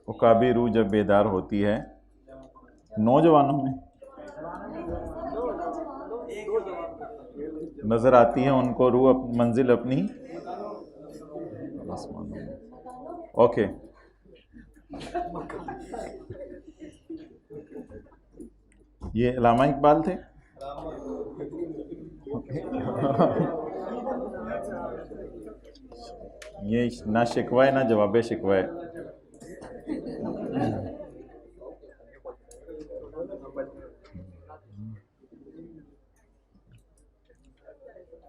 उकाबी रूह जब बेदार होती है नौजवानों में, नजर आती है उनको रूह मंजिल अपनी आसमानों में। ओके, ये अल्लामा इकबाल थे। ये ना शिकवा है ना जवाब शिकवा है।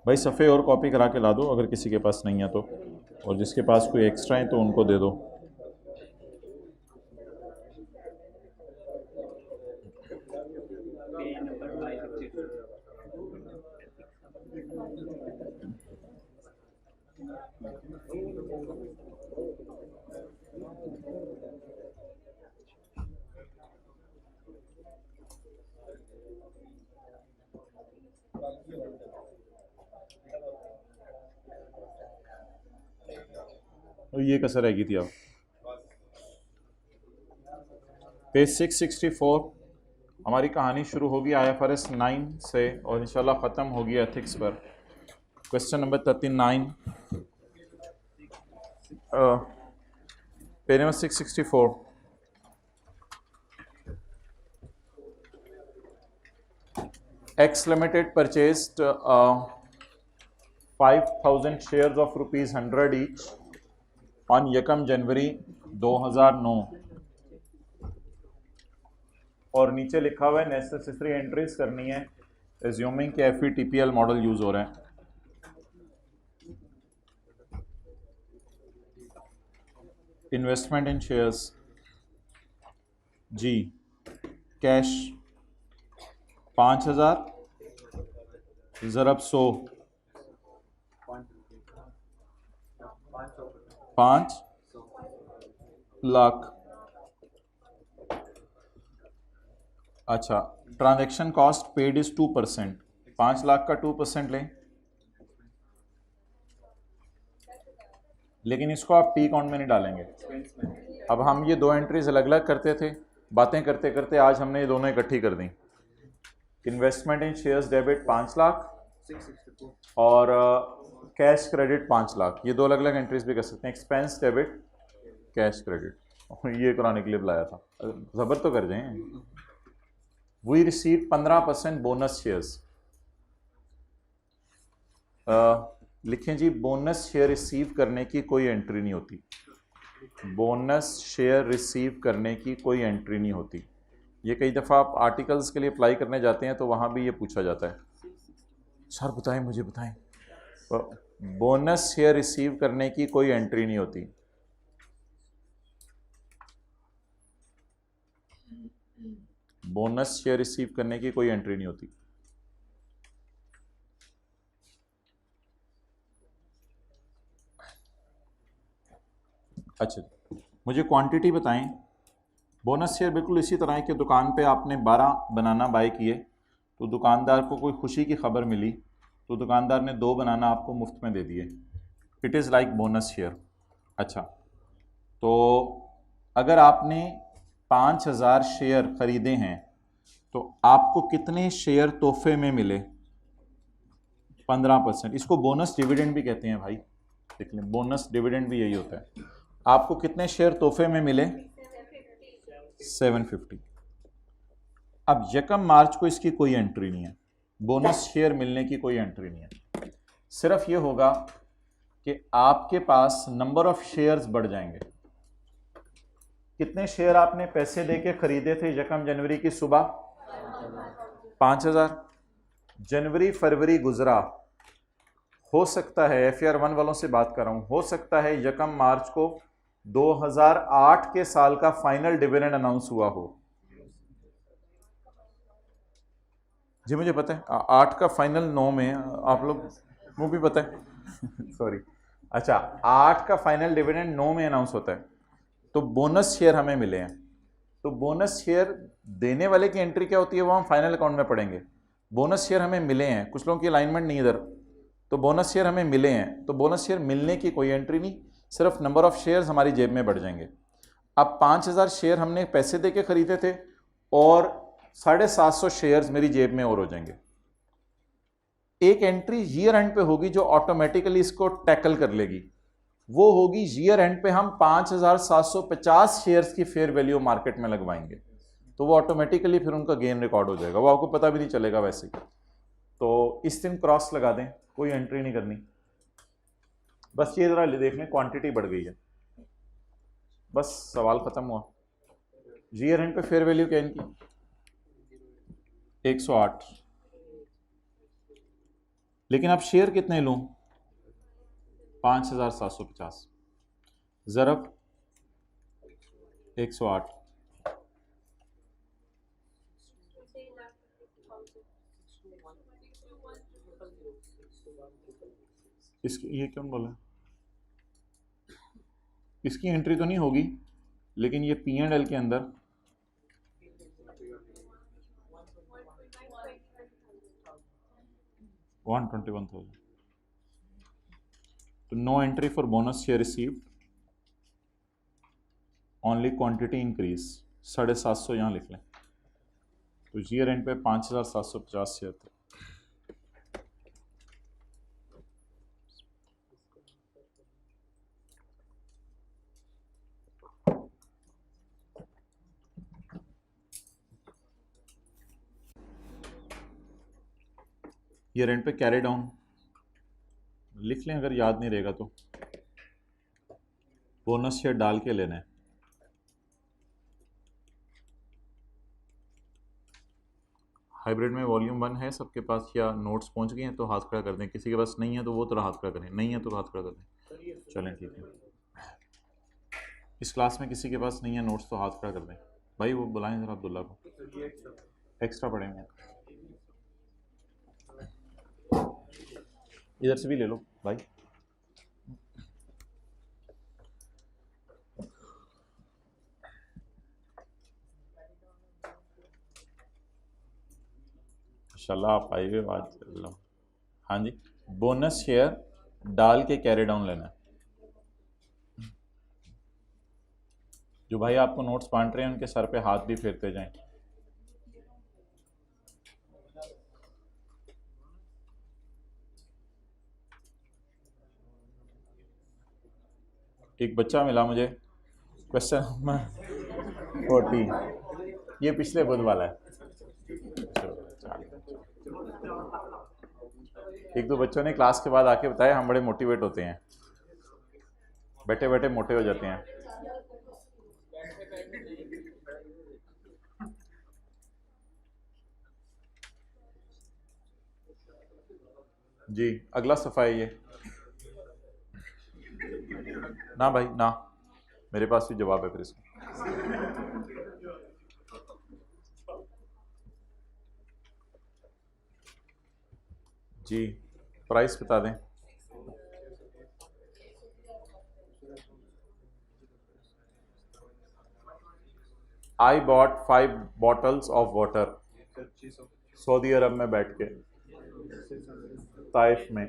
भाई सफ़े और कॉपी करा के ला दो अगर किसी के पास नहीं है तो, और जिसके पास कोई एक्स्ट्रा है तो उनको दे दो। तो ये कसर रहेगी थी। अब पेज 664 हमारी कहानी शुरू होगी IFRS 9 से और इंशाल्लाह ख़त्म होगी एथिक्स पर। Question number 39, page number 664। X Limited purchased 5,000 shares of ₹100 each on 1 जनवरी 2009 और नीचे लिखा हुआ है नेसेसरी एंट्रीज करनी है, एज्यूमिंग के FVTPL मॉडल यूज हो रहे हैं। इन्वेस्टमेंट इन शेयर्स जी, कैश 5,000 ज़रब 100 5 लाख। अच्छा, transaction cost paid is 2%, 5 lakh का 2% लें, लेकिन इसको आप P अकाउंट में नहीं डालेंगे। अब हम ये दो एंट्रीज अलग अलग करते थे, बातें करते करते आज हमने ये दोनों इकट्ठी कर दी। Investment in shares debit 5 lakh और कैश क्रेडिट 5 लाख, ये दो अलग अलग एंट्रीज भी कर सकते हैं। एक्सपेंस डेबिट, कैश क्रेडिट, ये कराने के लिए बुलाया था, जबर तो कर जाए। We receive 15% bonus shares. लिखें जी, बोनस शेयर रिसीव करने की कोई एंट्री नहीं होती। बोनस शेयर रिसीव करने की कोई एंट्री नहीं होती। ये कई दफ़ा आप आर्टिकल्स के लिए अप्लाई करने जाते हैं तो वहाँ भी ये पूछा जाता है, सर बताएं मुझे बताएं। तो बोनस शेयर रिसीव करने की कोई एंट्री नहीं होती। बोनस शेयर रिसीव करने की कोई एंट्री नहीं होती। अच्छा, मुझे क्वांटिटी बताएं। बोनस शेयर बिल्कुल इसी तरह है कि दुकान पे आपने 12 बनाना बाय किए तो दुकानदार को कोई खुशी की खबर मिली तो दुकानदार ने 2 बनाना आपको मुफ्त में दे दिए। It is like bonus share. अच्छा, तो अगर आपने 5,000 शेयर ख़रीदे हैं तो आपको कितने शेयर तोहफे में मिले? 15%। इसको बोनस डिविडेंड भी कहते हैं भाई, देख लें, बोनस डिविडेंड भी यही होता है। आपको कितने शेयर तोहफे में मिले? 750। अब 1 मार्च को इसकी कोई एंट्री नहीं है, बोनस शेयर मिलने की कोई एंट्री नहीं है। सिर्फ ये होगा कि आपके पास नंबर ऑफ शेयर्स बढ़ जाएंगे। कितने शेयर आपने पैसे देके खरीदे थे 1 जनवरी की सुबह? 5,000। जनवरी फरवरी गुजरा, हो सकता है, FR 1 वालों से बात कर रहा हूं, हो सकता है 1 मार्च को 2008 के साल का फाइनल डिविडेंड अनाउंस हुआ हो। जी मुझे पता है, 8 का फाइनल 9 में, आप लोग वो भी पता है सॉरी। अच्छा, 8 का फाइनल डिविडेंड 9 में अनाउंस होता है, तो बोनस शेयर हमें मिले हैं। तो बोनस शेयर देने वाले की एंट्री क्या होती है वो हम फाइनल अकाउंट में पढ़ेंगे। बोनस शेयर हमें मिले हैं, कुछ लोगों की अलाइनमेंट नहीं इधर, तो बोनस शेयर हमें मिले हैं, तो बोनस शेयर मिलने की कोई एंट्री नहीं, सिर्फ नंबर ऑफ शेयर्स हमारी जेब में बढ़ जाएंगे। अब 5,000 शेयर हमने पैसे दे के खरीदे थे और 750 शेयर्स मेरी जेब में और हो जाएंगे। एक एंट्री ईयर एंड पे होगी जो ऑटोमेटिकली इसको टैकल कर लेगी, वो होगी ईयर एंड पे हम 5,750 शेयर्स की फेयर वैल्यू मार्केट में लगवाएंगे, तो वो ऑटोमेटिकली फिर उनका गेन रिकॉर्ड हो जाएगा, वो आपको पता भी नहीं चलेगा वैसे ही। तो इस दिन क्रॉस लगा दें, कोई एंट्री नहीं करनी, बस ये जरा देख लें क्वांटिटी बढ़ गई है, बस सवाल खत्म हुआ। ईयर एंड पे फेयर वैल्यू क्या इनकी 108, लेकिन अब शेयर कितने लूं 5,750, ज़रब 108, इसकी ये क्यों बोला, इसकी एंट्री तो नहीं होगी, लेकिन ये P&L के अंदर 121,000, तो no entry for bonus share received, only quantity increase, 750 यहाँ लिख लें। तो ईयर एंड पे 5,750 शेयर थे। ईयर एंड पे कैरी डाउन लिख लें अगर याद नहीं रहेगा तो, बोनस शेयर डाल के लेना है। हाइब्रिड में वॉल्यूम 1 है सबके पास, या नोट्स पहुंच गए हैं तो हाथ खड़ा कर दें, किसी के पास नहीं है तो वो तो हाथ खड़ा करें, नहीं है तो हाथ खड़ा कर दें। चलें ठीक है, इस क्लास में किसी के पास नहीं है नोट्स तो हाथ खड़ा कर दें। भाई वो बुलाएं जरा अब्दुल्ला को, एक्स्ट्रा पढ़ेंगे, इधर से भी ले लो भाई। इंशाल्लाह आप आइए आज। हाँ जी, बोनस शेयर डाल के कैरी डाउन लेना है। जो भाई आपको नोट्स बांट रहे हैं उनके सर पे हाथ भी फेरते जाएं। एक बच्चा मिला मुझे, क्वेश्चन नंबर 14, ये पिछले बुध वाला है। एक दो बच्चों ने क्लास के बाद आके बताया हम बड़े मोटिवेट होते हैं, बैठे बैठे मोटे हो जाते हैं। जी अगला सफ़ा है ये ना भाई ना, मेरे पास भी जवाब है फिर इसका। जी प्राइस बता दें। I bought 5 bottles of water, सऊदी अरब में बैठ के ताइफ में,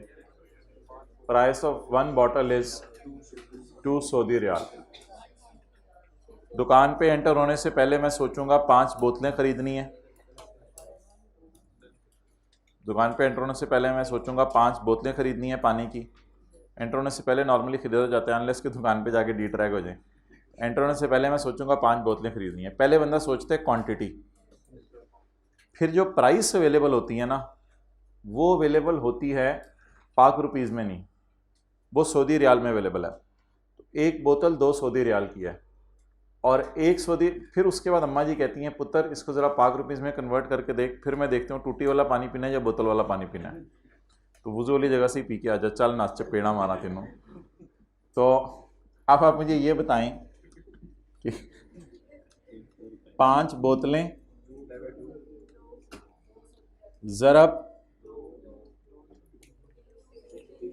price of 1 bottle is 2 Saudi riyal. दुकान पे एंटर होने से पहले मैं सोचूंगा 5 बोतलें खरीदनी है, दुकान पे एंटर होने से पहले मैं सोचूंगा 5 बोतलें खरीदनी है पानी की। एंटर होने से पहले नॉर्मली खरीदा जाता है अनलेस कि दुकान पे जाके डी ट्रैक हो जाए। एंटर होने से पहले मैं सोचूंगा 5 बोतलें खरीदनी है, पहले बंदा सोचते है क्वांटिटी, फिर जो प्राइस अवेलेबल होती है ना वो अवेलेबल होती है पाक रुपीज़ में नहीं, वो सऊदी रियाल में अवेलेबल है। तो एक बोतल 2 सऊदी रियाल की है और 1 सऊदी, फिर उसके बाद अम्मा जी कहती हैं पुत्र इसको ज़रा पाक रुपीज़ में कन्वर्ट करके देख, फिर मैं देखती हूँ टूटी वाला पानी पीना है या बोतल वाला पानी पीना है, तो वुज़ू वाली जगह से ही पी के आ जा, चल नाच चपेड़ा मारा तीनों। तो अब आप मुझे ये बताएं कि 5 बोतलें ज़रब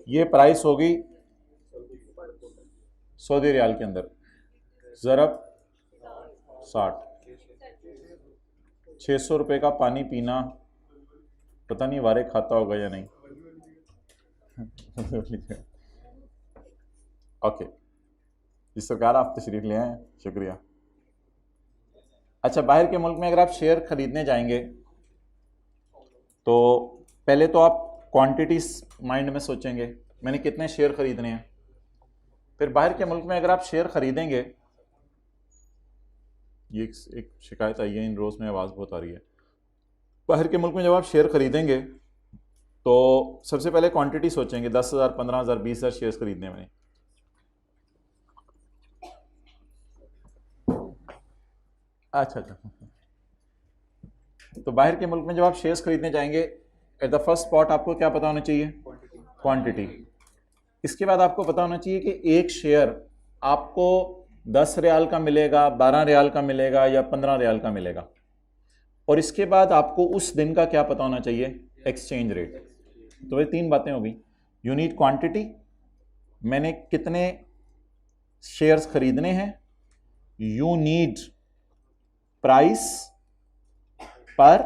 ये प्राइस होगी सऊदी रियाल के अंदर, ज़रब 60, 600 रुपये का पानी पीना, पता नहीं वारे खाता होगा या नहीं। ओके जी सरकार, आप तशरीफ ले आए, शुक्रिया। अच्छा, बाहर के मुल्क में अगर आप शेयर खरीदने जाएंगे तो पहले तो आप क्वांटिटीज माइंड में सोचेंगे, मैंने कितने शेयर खरीदने हैं। फिर बाहर के मुल्क में अगर आप शेयर खरीदेंगे, ये एक शिकायत आई है इन रोज़ में, आवाज़ बहुत आ रही है। बाहर के मुल्क में जब आप शेयर खरीदेंगे तो सबसे पहले क्वांटिटी सोचेंगे, 10,000, 15,000, 20,000 शेयर्स खरीदने में। अच्छा, तो बाहर के मुल्क में जब आप शेयर्स खरीदने जाएंगे, एट द फर्स्ट स्पॉट आपको क्या पता होना चाहिए? क्वांटिटी। इसके बाद आपको पता होना चाहिए कि एक शेयर आपको 10 रियाल का मिलेगा, 12 रियाल का मिलेगा या 15 रियाल का मिलेगा। और इसके बाद आपको उस दिन का क्या पता होना चाहिए? Exchange rate. तो ये 3 बातें हो गई। यू नीड क्वांटिटी, मैंने कितने शेयर्स खरीदने हैं। यू नीड प्राइस पर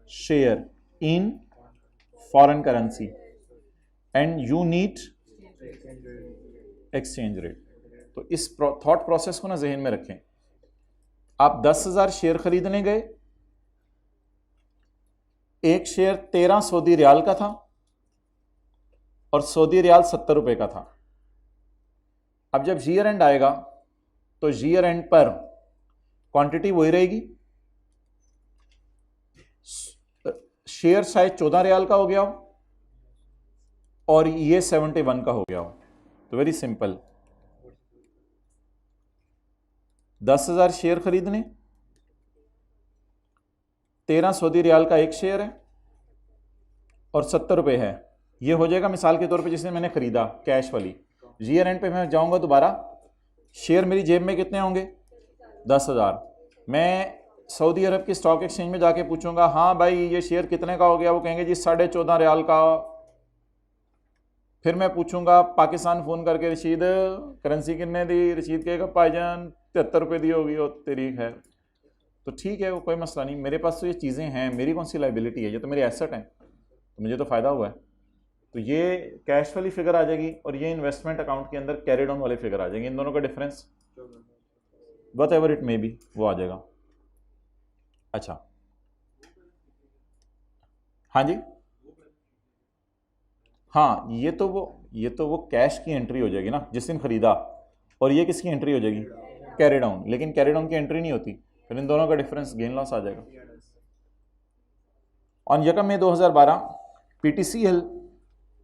share in foreign currency and you need exchange rate. तो इस थॉट प्रोसेस को ना जहन में रखें। आप 10,000 शेयर खरीदने गए, एक शेयर 13 सऊदी रियाल का था और सऊदी रियाल 70 रुपए का था। अब जब ईयर एंड आएगा तो ईयर एंड पर क्वांटिटी वही रहेगी, शेयर शायद 14 रियाल का हो गया हो और ये 71 का हो गया हो। तो वेरी सिंपल, 10,000 शेयर खरीदने, 13 सऊदी रियाल का एक शेयर है और 70 रुपए है। ये हो जाएगा मिसाल के तौर पे जिसने मैंने खरीदा कैश वाली। ईयर एंड पे मैं जाऊंगा दोबारा, शेयर मेरी जेब में कितने होंगे? 10,000। मैं सऊदी अरब की स्टॉक एक्सचेंज में जाके पूछूंगा, हाँ भाई ये शेयर कितने का हो गया? वो कहेंगे जी 14.5 रियाल का। फिर मैं पूछूंगा पाकिस्तान फ़ोन करके, रशीद करेंसी कितने दी? रशीद कहेगा भाईजान 73 रुपये दी होगी। और तेरी है तो ठीक है, वो कोई मसला नहीं, मेरे पास तो ये चीज़ें हैं, मेरी कौन सी लाइबिलिटी है? ये तो मेरी एसेट है, तो मुझे तो फ़ायदा हुआ है। तो ये कैश वाली फिगर आ जाएगी और ये इन्वेस्टमेंट अकाउंट के अंदर कैरिड ऑन वाली फिगर आ जाएगी। इन दोनों का difference what ever it may be वो आ जाएगा। अच्छा, हाँ जी, हाँ, ये तो वो कैश की एंट्री हो जाएगी ना जिस दिन खरीदा, और ये किसकी एंट्री हो जाएगी? Carry down. लेकिन कैरी डाउन की एंट्री नहीं होती, फिर इन दोनों का डिफरेंस गेन लॉस आ जाएगा। On 1 May 2012 PTCL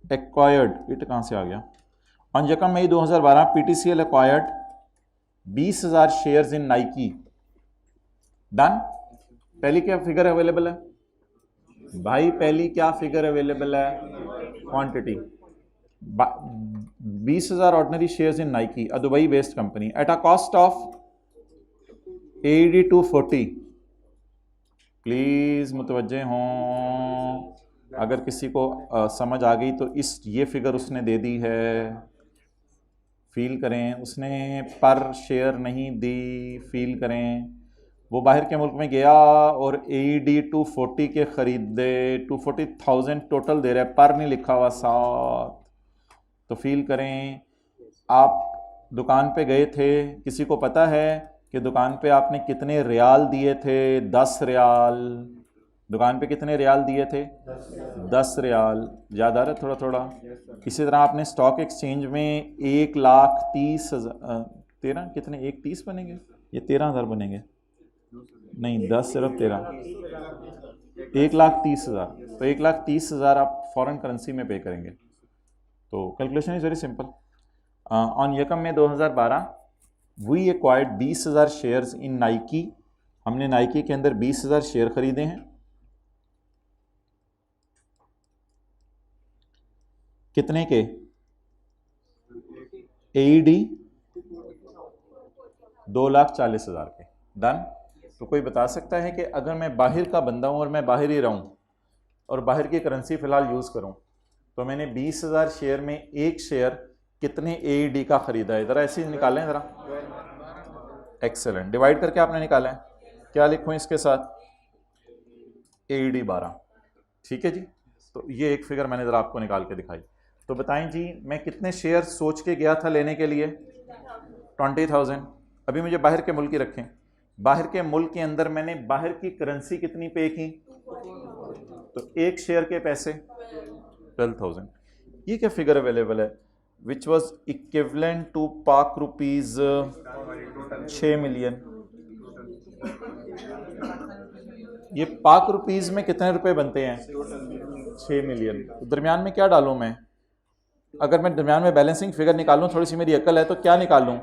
acquired, it कहाँ से आ गया? On 1 May 2012 PTCL acquired 20,000 shares in Nike. Done. पहली क्या फिगर अवेलेबल है भाई? पहली क्या फिगर अवेलेबल है? Quantity. 20,000 ordinary shares in Nike, a Dubai based company, at a cost of AED 240। Please मुतवज्जे हों, अगर किसी को समझ आ गई तो ये फिगर उसने दे दी है, फील करें। उसने पर शेयर नहीं दी, फील करें। वो बाहर के मुल्क में गया और AED 240 के खरीदे, 240,000 टोटल दे रहा है, पर नहीं लिखा हुआ साथ। तो फील करें, आप दुकान पे गए थे, किसी को पता है कि दुकान पे आपने कितने रियाल दिए थे? 10 रियाल। दुकान पे कितने रियाल दिए थे? 10 रियाल। याद आ रहा है थोड़ा थोड़ा? इसी तरह आपने स्टॉक एक्सचेंज में 1,30,000, 13 कितने, 1,30 बनेंगे? ये 13,000 बनेंगे? नहीं, 10 सिर्फ 13, 1,30,000। तो 1,30,000 आप फॉरेन करेंसी में पे करेंगे। तो calculation is very simple. On 1 May 2012 we acquired 20,000 shares in Nike. हमने नाइकी के अंदर 20,000 शेयर खरीदे हैं। कितने के? AED 2,40,000 के। डन। तो कोई बता सकता है कि अगर मैं बाहर का बंदा हूं और मैं बाहर ही रहूं और बाहर की करेंसी फिलहाल यूज करूं, तो मैंने 20,000 शेयर में एक शेयर कितने AED का खरीदा है? ज़रा ऐसे ही निकालें ज़रा। एक्सेलेंट। डिवाइड करके आपने निकाला है, क्या लिखूं इसके साथ? AED 12। ठीक है जी। तो ये एक फिगर मैंने ज़रा आपको निकाल के दिखाई। तो बताएं जी, मैं कितने शेयर सोच के गया था लेने के लिए? 20,000। अभी मुझे बाहर के मुल्क की रखें, बाहर के मुल्क के अंदर मैंने बाहर की करेंसी कितनी पे की? तो एक शेयर के पैसे 12,000। ये क्या फिगर अवेलेबल है? विच वॉज इक्विवेलेंट टू पाक रुपीज 6 मिलियन। ये पाक रुपीज में कितने रुपए बनते हैं? 6 मिलियन। तो दरमियान में क्या डालूं मैं? अगर मैं दरमियान में बैलेंसिंग फिगर निकालूं, थोड़ी सी मेरी अकल है, तो क्या निकालूं?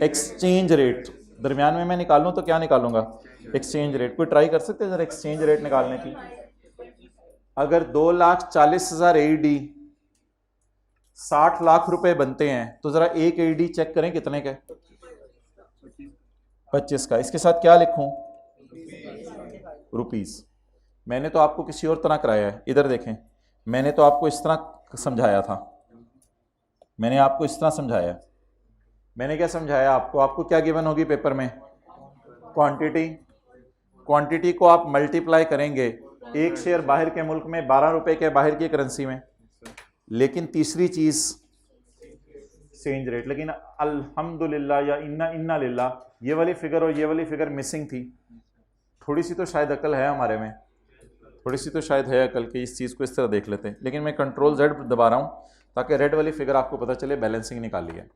Exchange rate. दरमियान में मैं निकालूं तो क्या निकालूंगा? Exchange rate. कोई ट्राई कर सकते हैं जरा एक्सचेंज रेट निकालने की? अगर 2,40,000 AED 60 लाख रुपए बनते हैं, तो जरा एक AED चेक करें कितने का? 25 का। इसके साथ क्या लिखूं? रुपीस। मैंने तो आपको किसी और तरह कराया है, इधर देखें। मैंने तो आपको इस तरह समझाया था, मैंने आपको इस तरह समझाया। मैंने क्या समझाया आपको? आपको क्या गिवन होगी पेपर में? क्वांटिटी। क्वांटिटी को आप मल्टीप्लाई करेंगे एक शेयर बाहर के मुल्क में 12 रुपए के बाहर की करेंसी में। लेकिन तीसरी चीज एक्सचेंज रेट। लेकिन अल्हम्दुलिल्लाह या इन्ना लिल्लाह, ये वाली फिगर और ये वाली फिगर मिसिंग थी। थोड़ी सी तो शायद अकल है हमारे में, थोड़ी सी तो शायद है अकल कि इस चीज़ को इस तरह देख लेते हैं। लेकिन मैं कंट्रोल Z दबा रहा हूँ ताकि रेड वाली फिगर आपको पता चले बैलेंसिंग निकाली है।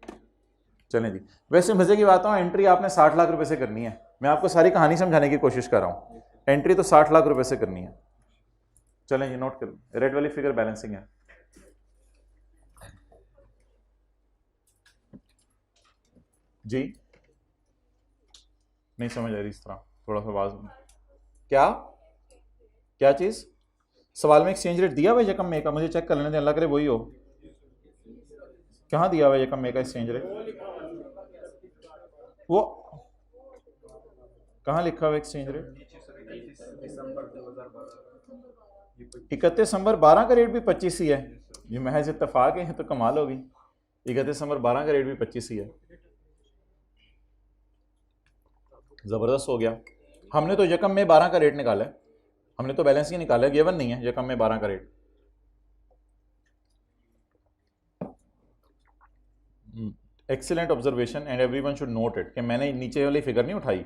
चलें जी। वैसे मजे की बात है, एंट्री आपने 60 लाख रुपए से करनी है। मैं आपको सारी कहानी समझाने की कोशिश कर रहा हूँ। एंट्री तो 60 लाख रुपए से करनी है। चलें जी, नोट करें, रेड वाली फिगर बैलेंसिंग है। जी नहीं समझ आ रही इस तरह, थोड़ा सा आवाज। क्या क्या चीज? सवाल में एक्सचेंज रेट दिया हुआ है यकम में का? मुझे चेक कर लेने दें, अल्लाह करे वही हो। कहाँ दिया हुआ है यकम में का एक्सचेंज रेट? वो कहाँ लिखा हुआ एक्सचेंज रेट? 31 दिसंबर 12 का रेट भी 25 ही है। ये महज इत्तेफाक है तो कमाल होगी। 31 दिसंबर 12 का रेट भी 25 ही है। जबरदस्त हो गया। हमने तो यकम में 12 का रेट निकाला है, हमने तो बैलेंस ही निकाला है, गिवन नहीं है यकम में 12 का rate. Excellent observation and everyone should note it कि मैंने नीचे वाली फिगर नहीं उठाई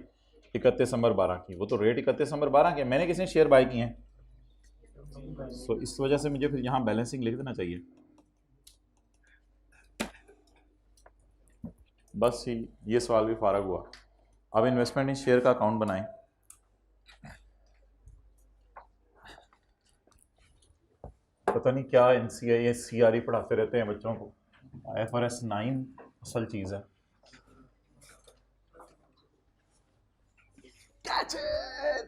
31 दिसंबर 12 की, वो तो रेट 31 दिसंबर 12 के, मैंने किसने शेयर बाय किए हैं। सो इस वजह से मुझे फिर यहाँ बैलेंसिंग लिख देना चाहिए। बस ही ये सवाल भी फारग हुआ। अब इन्वेस्टमेंट इन शेयर का अकाउंट बनाएं। पता नहीं क्या NCI CRE पढ़ाते रहते हैं बच्चों को। IFRS 9 असल चीज़ है।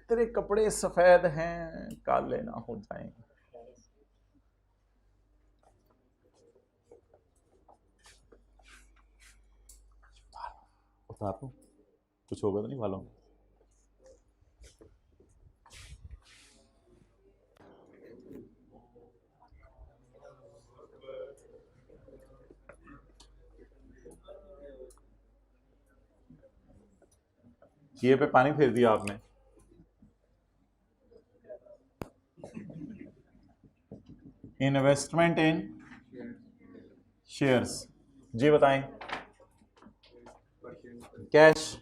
तेरे कपड़े सफेद हैं, काले ना हो जाएंगे। उतार लो, कुछ होगा तो नहीं वालों। ये पे पानी फेर दिया आपने। इन्वेस्टमेंट इन शेयर्स, जी बताएं। कैश,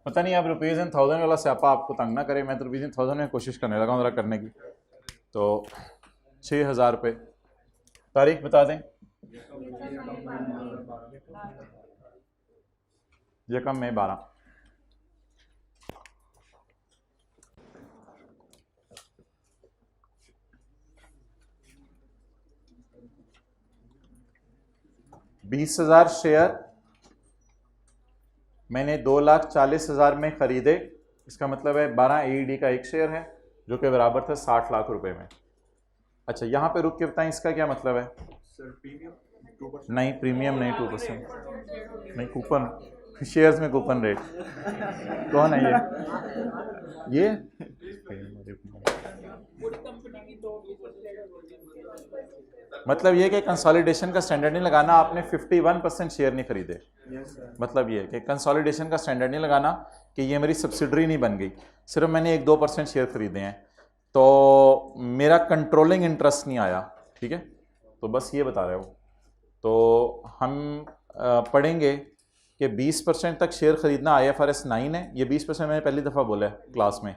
पता नहीं आप रुपीज़ इन 1000 वाला स्यापा आपको तंग ना करे। मैं तो रुपीज़ इन 1000 में कोशिश करने लगा हूँ ज़रा करने की। तो 6,000 रुपये। तारीख बता दें। यकम में 12। $20,000 शेयर मैंने 2,40,000 में खरीदे। इसका मतलब है 12 AED का एक शेयर है जो कि बराबर था 60 लाख रुपए में। अच्छा यहाँ पे रुक के बताएं इसका क्या मतलब है? Sir premium 2%। नहीं प्रीमियम नहीं, 2% नहीं, कूपन। शेयर्स में कूपन रेट। कौन है ये मतलब ये कि कंसोलिडेशन का स्टैंडर्ड नहीं लगाना। आपने 51% शेयर नहीं खरीदे। मतलब ये कि कंसोलिडेशन का स्टैंडर्ड नहीं लगाना कि ये मेरी सब्सिडरी नहीं बन गई, सिर्फ मैंने 1-2% शेयर खरीदे हैं। तो मेरा कंट्रोलिंग इंटरेस्ट नहीं आया, ठीक है, तो बस ये बता रहे हो। तो हम पढ़ेंगे कि 20% तक शेयर खरीदना IFRS 9 है, ये 20% मैंने पहली दफ़ा बोला है क्लास में।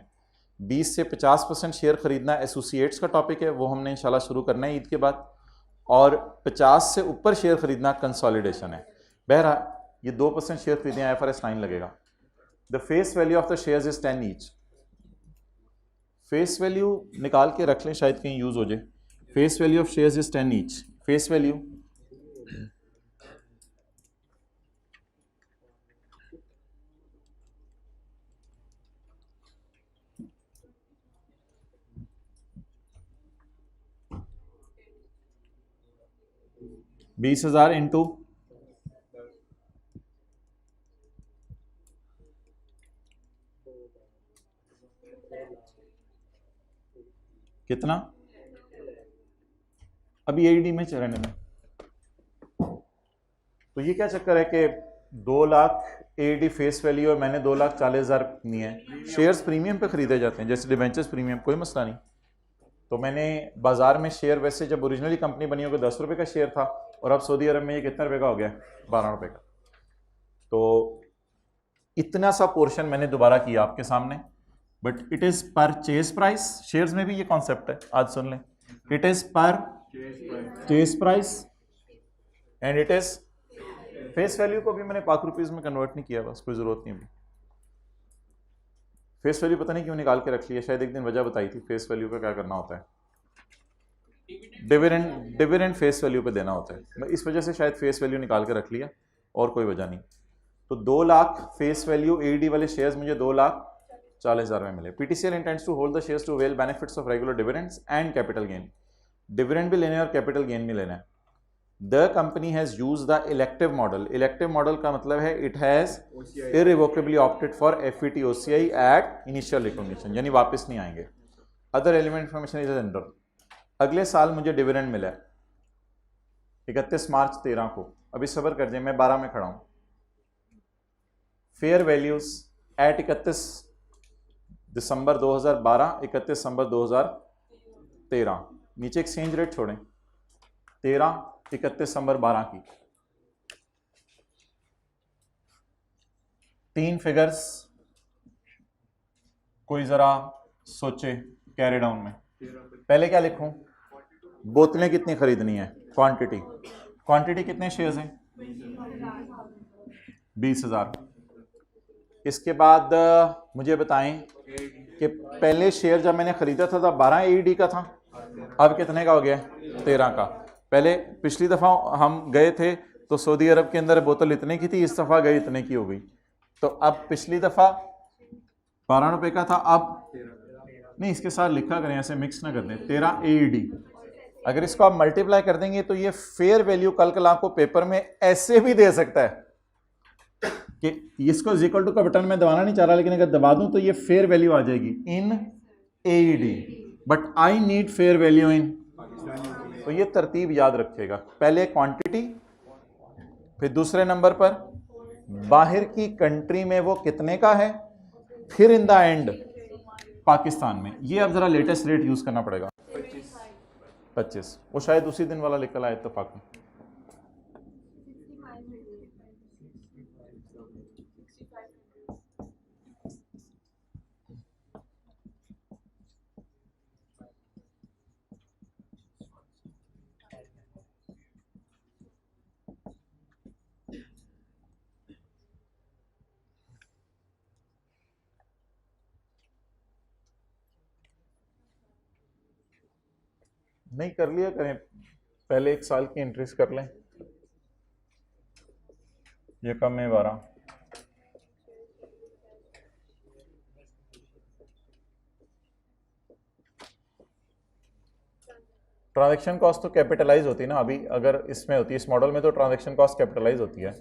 20 से 50% शेयर खरीदना एसोसिएट्स का टॉपिक है, वो हमने इंशाल्लाह शुरू करना है ईद के बाद। और 50 से ऊपर शेयर खरीदना कंसोलिडेशन है। बहरहाल ये 2% शेयर खरीदने IFRS 9 लगेगा। The face value of the shares is 10 each. Face value निकाल के रख लें, शायद कहीं यूज हो जाए। Face value of shares is 10 each. Face value 20,000 into कितना, अभी AED में चरण में। तो ये क्या चक्कर है कि 2 लाख AED फेस वैल्यू और मैंने 2,40,000 नहीं है। शेयर्स प्रीमियम पे खरीदे जाते हैं, जैसे डिवेंचर्स प्रीमियम, कोई मसला नहीं। तो मैंने बाजार में शेयर, वैसे जब ओरिजिनली कंपनी बनी होगी 10 रुपये का शेयर था, और अब सऊदी अरब में ये कितने रुपए का हो गया, 12 रुपये का। तो इतना सा पोर्शन मैंने दोबारा किया आपके सामने, but it is purchase price. Shares में भी ये कॉन्सेप्ट है, आज सुन लें। It is purchase price and it is face value को भी मैंने पाक रुपीज में कन्वर्ट नहीं किया, बस कोई जरूरत नहीं। अभी फेस वैल्यू पता नहीं क्यों निकाल के रख लिया, शायद एक दिन वजह बताई थी फेस वैल्यू का क्या करना होता है। डिविडेंड फेस वैल्यू पे देना होता है, इस वजह से शायद फेस वैल्यू निकाल के रख लिया, और कोई वजह नहीं। तो 2 लाख फेस वैल्यू AED वाले शेयर्स मुझे 2,40,000 में मिले। PTCL intends to hold the shares to avail benefits of regular dividends and capital gain. Dividend भी लेने और कैपिटल गेन भी लेना है। The company has use the elective model. Elective model का मतलब है it has irrevocably opted for FET OCI at initial recognition, यानी वापस नहीं आएंगे। Other element information is under. अगले साल मुझे डिविडेंड मिला है 31 मार्च 13 को, अभी सब्र कर जाए, मैं 12 में खड़ा हूं। फेयर वैल्यूज एट 31 दिसंबर 2012, 31 दिसंबर 2013, नीचे एक्सचेंज रेट छोड़ें, 13 31 दिसंबर 12 की 3 फिगर्स, कोई जरा सोचे कैरी डाउन में। पहले क्या लिखूं, बोतलें कितनी खरीदनी है, क्वांटिटी। क्वांटिटी कितने शेयर्स हैं, 20,000। इसके बाद मुझे बताएं कि पहले शेयर जब मैंने खरीदा था तब 12 AED का था, अब कितने का हो गया, 13 का। पहले पिछली दफ़ा हम गए थे तो सऊदी अरब के अंदर बोतल इतने की थी, इस दफ़ा गई इतने की हो गई। तो अब पिछली दफ़ा 12 रुपये का था, अब नहीं, इसके साथ लिखा करें, ऐसे मिक्स ना कर दें। 13 AED, अगर इसको आप मल्टीप्लाई कर देंगे तो ये फेयर वैल्यू कल कल आपको पेपर में ऐसे भी दे सकता है कि इसको इक्वल टू का बटन में दबाना नहीं चाह रहा, लेकिन अगर दबा दूं तो ये फेयर वैल्यू आ जाएगी इन AED, but I need fair value in. तो ये तरतीब याद रखिएगा, पहले क्वांटिटी, फिर दूसरे नंबर पर बाहर की कंट्री में वो कितने का है, फिर इन द एंड पाकिस्तान में। ये अब जरा लेटेस्ट रेट यूज करना पड़ेगा, 25। वो शायद उसी दिन वाला निकल आया इत्तेफाक में। नहीं कर लिया करें, पहले 1 साल की एंट्रीज कर लें। ये कम है 12। ट्रांजैक्शन कॉस्ट तो कैपिटलाइज होती है ना, अभी अगर इसमें होती है, इस मॉडल में तो ट्रांजैक्शन कॉस्ट कैपिटलाइज होती है।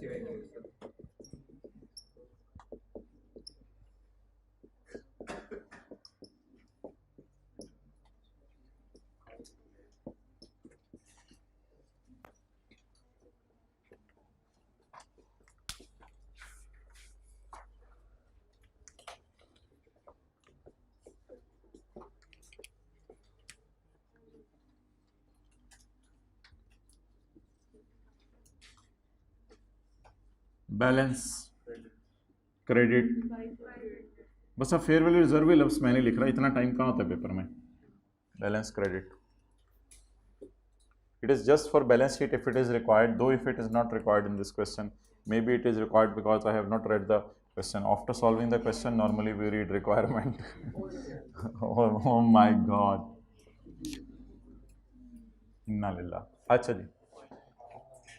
बैलेंस क्रेडिट, बस अब फेयर वैल्यू रिजर्व लफ्स मैंने लिख रहा, इतना टाइम कहाँ होता है पेपर में। Balance credit, it is just for balance sheet if it is required, though if it is not required in this question, maybe it is required because I have not read the question. After solving the question normally we read requirement. oh my god, इन्ना लिल्ला। अच्छा जी,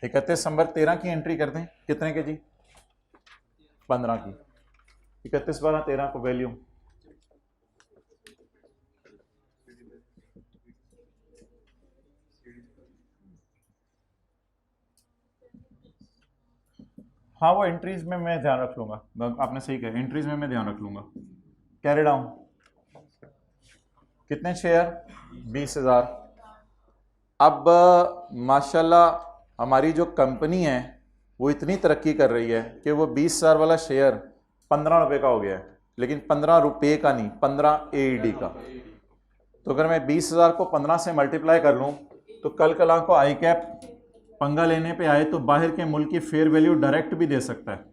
31 number 13 की entry कर दें, कितने के जी? 15 की। 31 12 13 को value हाँ वो एंट्रीज में मैं ध्यान रख लूंगा, आपने सही कहा, एंट्रीज में मैं ध्यान रख लूंगा। कैरी डाउन, कितने शेयर? 20,000। अब माशाल्लाह हमारी जो कंपनी है वो इतनी तरक्की कर रही है कि वो 20,000 वाला शेयर 15 रुपये का हो गया है, लेकिन 15 रुपये का नहीं, 15 AED का। तो अगर मैं 20,000 को 15 से मल्टीप्लाई कर लूँ तो कल कल को आई कैप पंगा लेने पे आए तो बाहर के मुल्क की फेयर वैल्यू डायरेक्ट भी दे सकता है,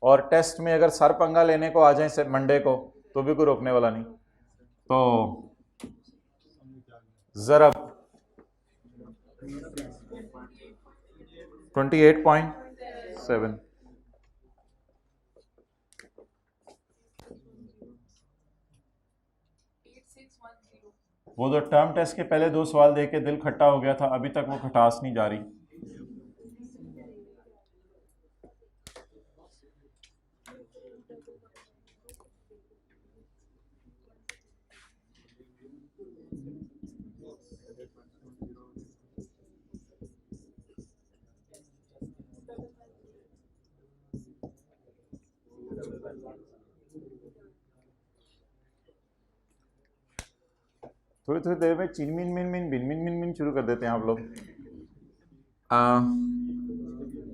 और टेस्ट में अगर सर पंगा लेने को आ जाए मंडे को तो भी कोई रोकने वाला नहीं। तो ज़रब 28.7, वो तो टर्म टेस्ट के पहले 2 सवाल दे के दिल खट्टा हो गया था, अभी तक वो खटास नहीं जा रही। थोड़ी थोड़ी देर में चिन मिन मिन मिन बिन मिन मिन मिन शुरू कर देते हैं आप लोग।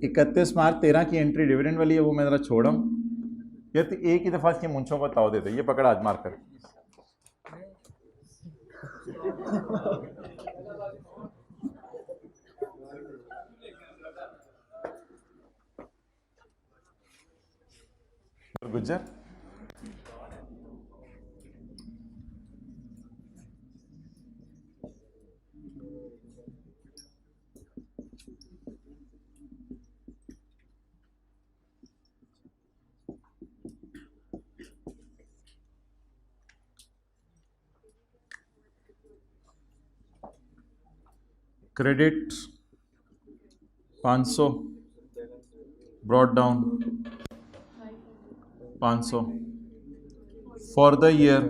31 मार्च 13 की एंट्री डिविडेंड वाली है, वो मैं ज़रा छोड़ा हूँ यार, तो एक ही दफ़ा इसकी मूंछों को ताव देते, ये पकड़ आज मार कर। Gujjar credit 500, brought down 500 for the year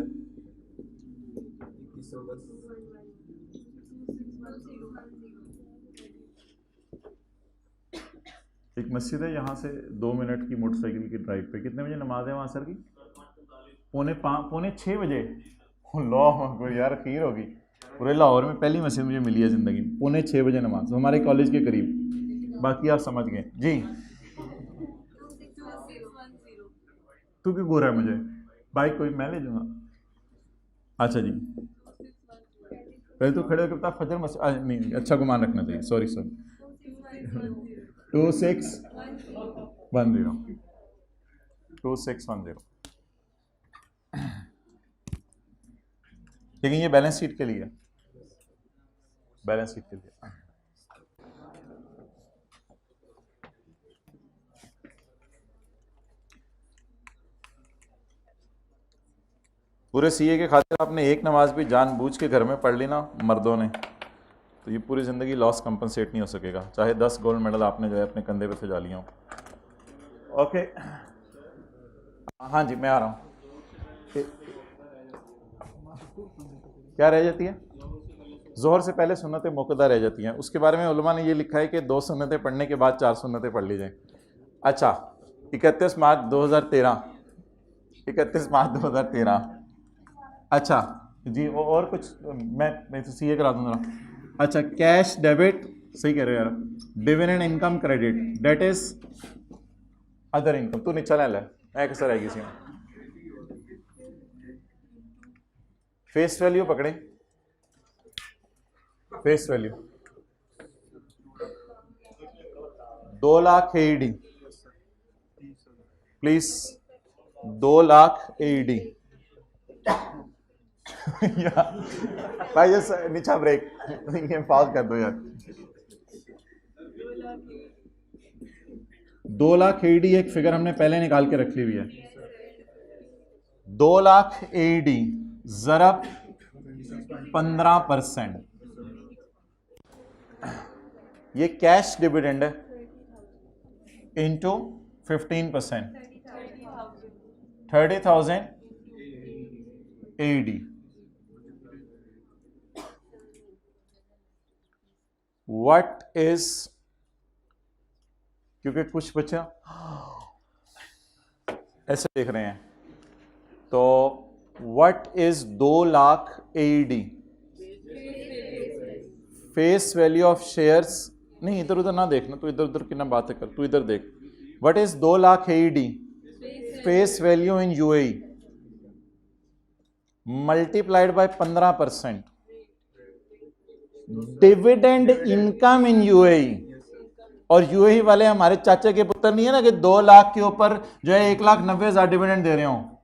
1 मस्जिद है यहाँ से 2 मिनट की मोटरसाइकिल की ड्राइव पे। कितने बजे नमाज है वहाँ सर की? 5:45 बजे। अल्लाह यार खीर होगी, पूरे लाहौर में पहली मस्जिद मुझे मिली है ज़िंदगी में, 5:45 बजे नमाज, हमारे कॉलेज के करीब। बाकी आप समझ गए जी। तू क्यों बोल रहा है मुझे? बाइक कोई मैं ले जाऊँगा। अच्छा जी, पहले तो खड़े होकर बता फजर मस्जिद नहीं, अच्छा गुमान रखना चाहिए, सॉरी 2610 लेकिन ये बैलेंस शीट के लिए, बैलेंस शीट के लिए। पूरे सीए के खातिर आपने एक नमाज भी जानबूझ के घर में पढ़ ली ना मर्दों ने, तो ये पूरी ज़िंदगी लॉस कंपनसेट नहीं हो सकेगा, चाहे 10 गोल्ड मेडल आपने जो है अपने कंधे पे सजा लिया हो। ओके हाँ जी मैं आ रहा हूँ। क्या रह जाती है? जोहर से पहले सुन्नतें मुक़द्दा रह जाती हैं, उसके बारे में उलमा ने ये लिखा है कि 2 सुन्नतें पढ़ने के बाद 4 सुन्नतें पढ़ ली जाएँ। अच्छा 31 मार्च 2013, 31 मार्च 2013। अच्छा जी और कुछ मैं तो सीए करा दूँगा। अच्छा कैश डेबिट, सही कह रहे हो यार, dividend income credited is other income. तू नीचा ले कैसे रहेगी इसी में? फेस वैल्यू पकड़े, face value 2 lakh AED, please 2 lakh AED भाई ये नीचा ब्रेक ये पॉज कर दो यार। 2 लाख AED एक फिगर हमने पहले निकाल के रखी हुई है। 2 लाख AED जरब 15%, ये कैश डिविडेंड है इंटू 15%, 30,000 AED। व्हाट इज, क्योंकि कुछ बच्चे ऐसे देख रहे हैं, तो what is 2 lakh AED? Face value of shares, नहीं इधर उधर ना देखना, तू इधर उधर की ना बातें कर, तू इधर देख। What is 2 lakh AED face value in UAE multiplied by 15%, dividend income in UAE। और UAE वाले हमारे चाचा के पुत्र नहीं है ना कि 2 लाख के ऊपर जो है 1,90,000 डिविडेंड दे रहे हो।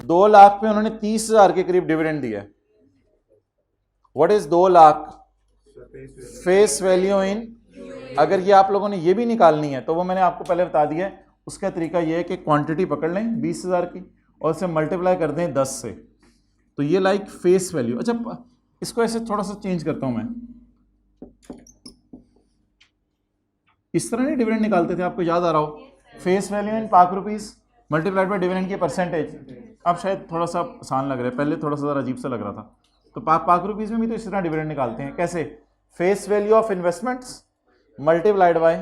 2 लाख पे उन्होंने 30,000 के करीब डिविडेंड दिया है। What is 2 lakh face value in, अगर ये आप लोगों ने ये भी निकालनी है तो वो मैंने आपको पहले बता दिया है। उसका तरीका ये है कि क्वांटिटी पकड़ लें 20,000 की और उसे मल्टीप्लाई कर दें 10 से, तो ये लाइक फेस वैल्यू। अच्छा इसको ऐसे थोड़ा सा चेंज करता हूं मैं, इस तरह नहीं डिविडेंड निकालते थे, आपको याद आ रहा हो, फेस वैल्यू इन पाक रुपीज मल्टीप्लाइड बाय डिविडेंड की परसेंटेज। अब शायद थोड़ा सा आसान लग रहा है, पहले थोड़ा सा ज़रा अजीब सा लग रहा था। तो पाक रुपीज में भी तो इस तरह डिविडेंड निकालते हैं। कैसे? Face value of investments multiplied by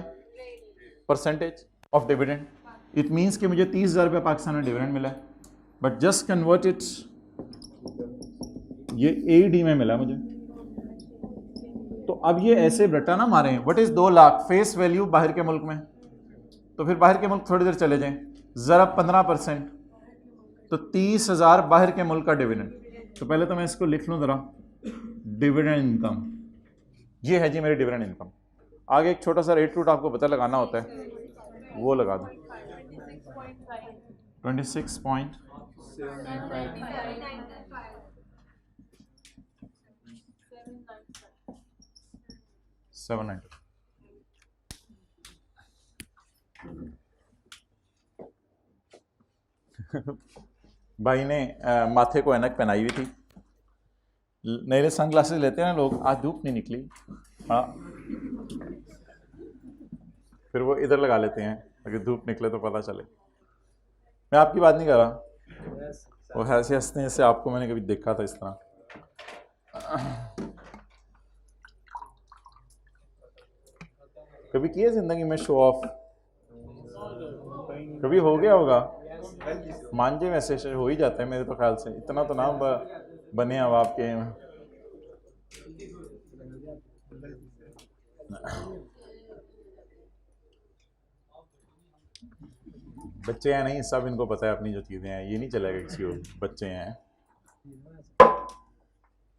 percentage of dividend. It means कि मुझे 30,000 रुपये पाकिस्तान में डिविडेंड मिला है, बट जस्ट कन्वर्ट इट, ये AED में मिला मुझे। तो अब ये ऐसे रटा ना मारे, what is 2 lakh face value बाहर के मुल्क में, तो फिर बाहर के मुल्क थोड़ी देर चले जाएं, जरा 15%, तो 30,000 बाहर के मुल्क का डिविडेंड। तो पहले तो मैं इसको लिख लूं जरा, डिविडेंड इनकम, ये है जी मेरी डिविडेंड इनकम। आगे एक छोटा सा रेट रूट आपको पता लगाना होता है, वो लगा दो 26.795। भाई ने माथे को ऐनक पहनाई हुई थी, नए सन ग्लासेस लेते हैं ना लोग, आज धूप नहीं निकली, हाँ फिर वो इधर लगा लेते हैं अगर धूप निकले तो पता चले। मैं आपकी बात नहीं कर रहा, वो ऐसे हंसते हैं जैसे आपको मैंने कभी देखा था इस तरह। कभी किया जिंदगी में शो ऑफ? कभी हो गया होगा मांझे, वैसे हो ही जाता है मेरे तो ख्याल से, इतना तो ना बने अब आपके। बच्चे हैं नहीं, सब इनको पता है अपनी जो चीज़ें हैं, ये नहीं चलेगा किसी को, बच्चे हैं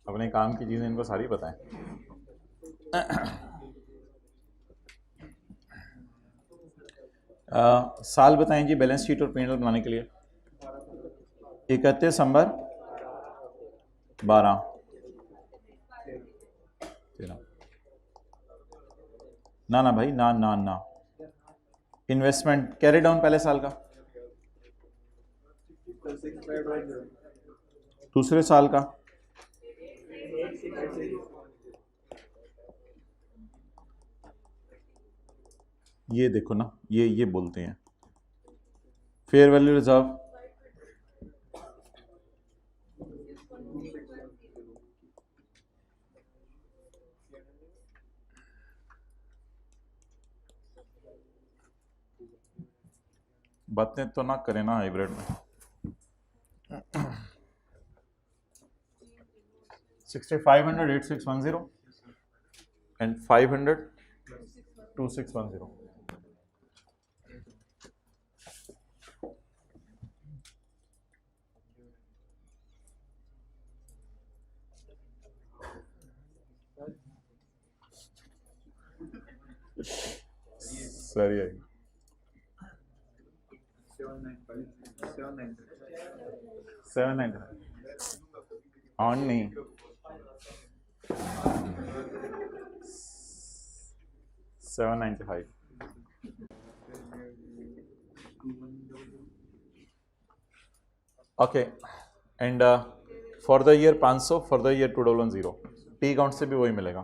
अपने काम की चीज़ें इनको सारी पता है। साल बताएं जी बैलेंस शीट और P&L बनाने के लिए। 31 दिसंबर 12 ना ना भाई ना ना ना, इन्वेस्टमेंट कैरी डाउन पहले साल का, दूसरे साल का, ये देखो ना, ये बोलते हैं फेयर वैल्यू रिजर्व, बातें तो ना करें ना हाइब्रिड में। 6500 8610 एंड 500 2610। सही है। 795 ऑन नहीं, 795 okay. And for the year 500, for the year 200 T account से भी वही मिलेगा।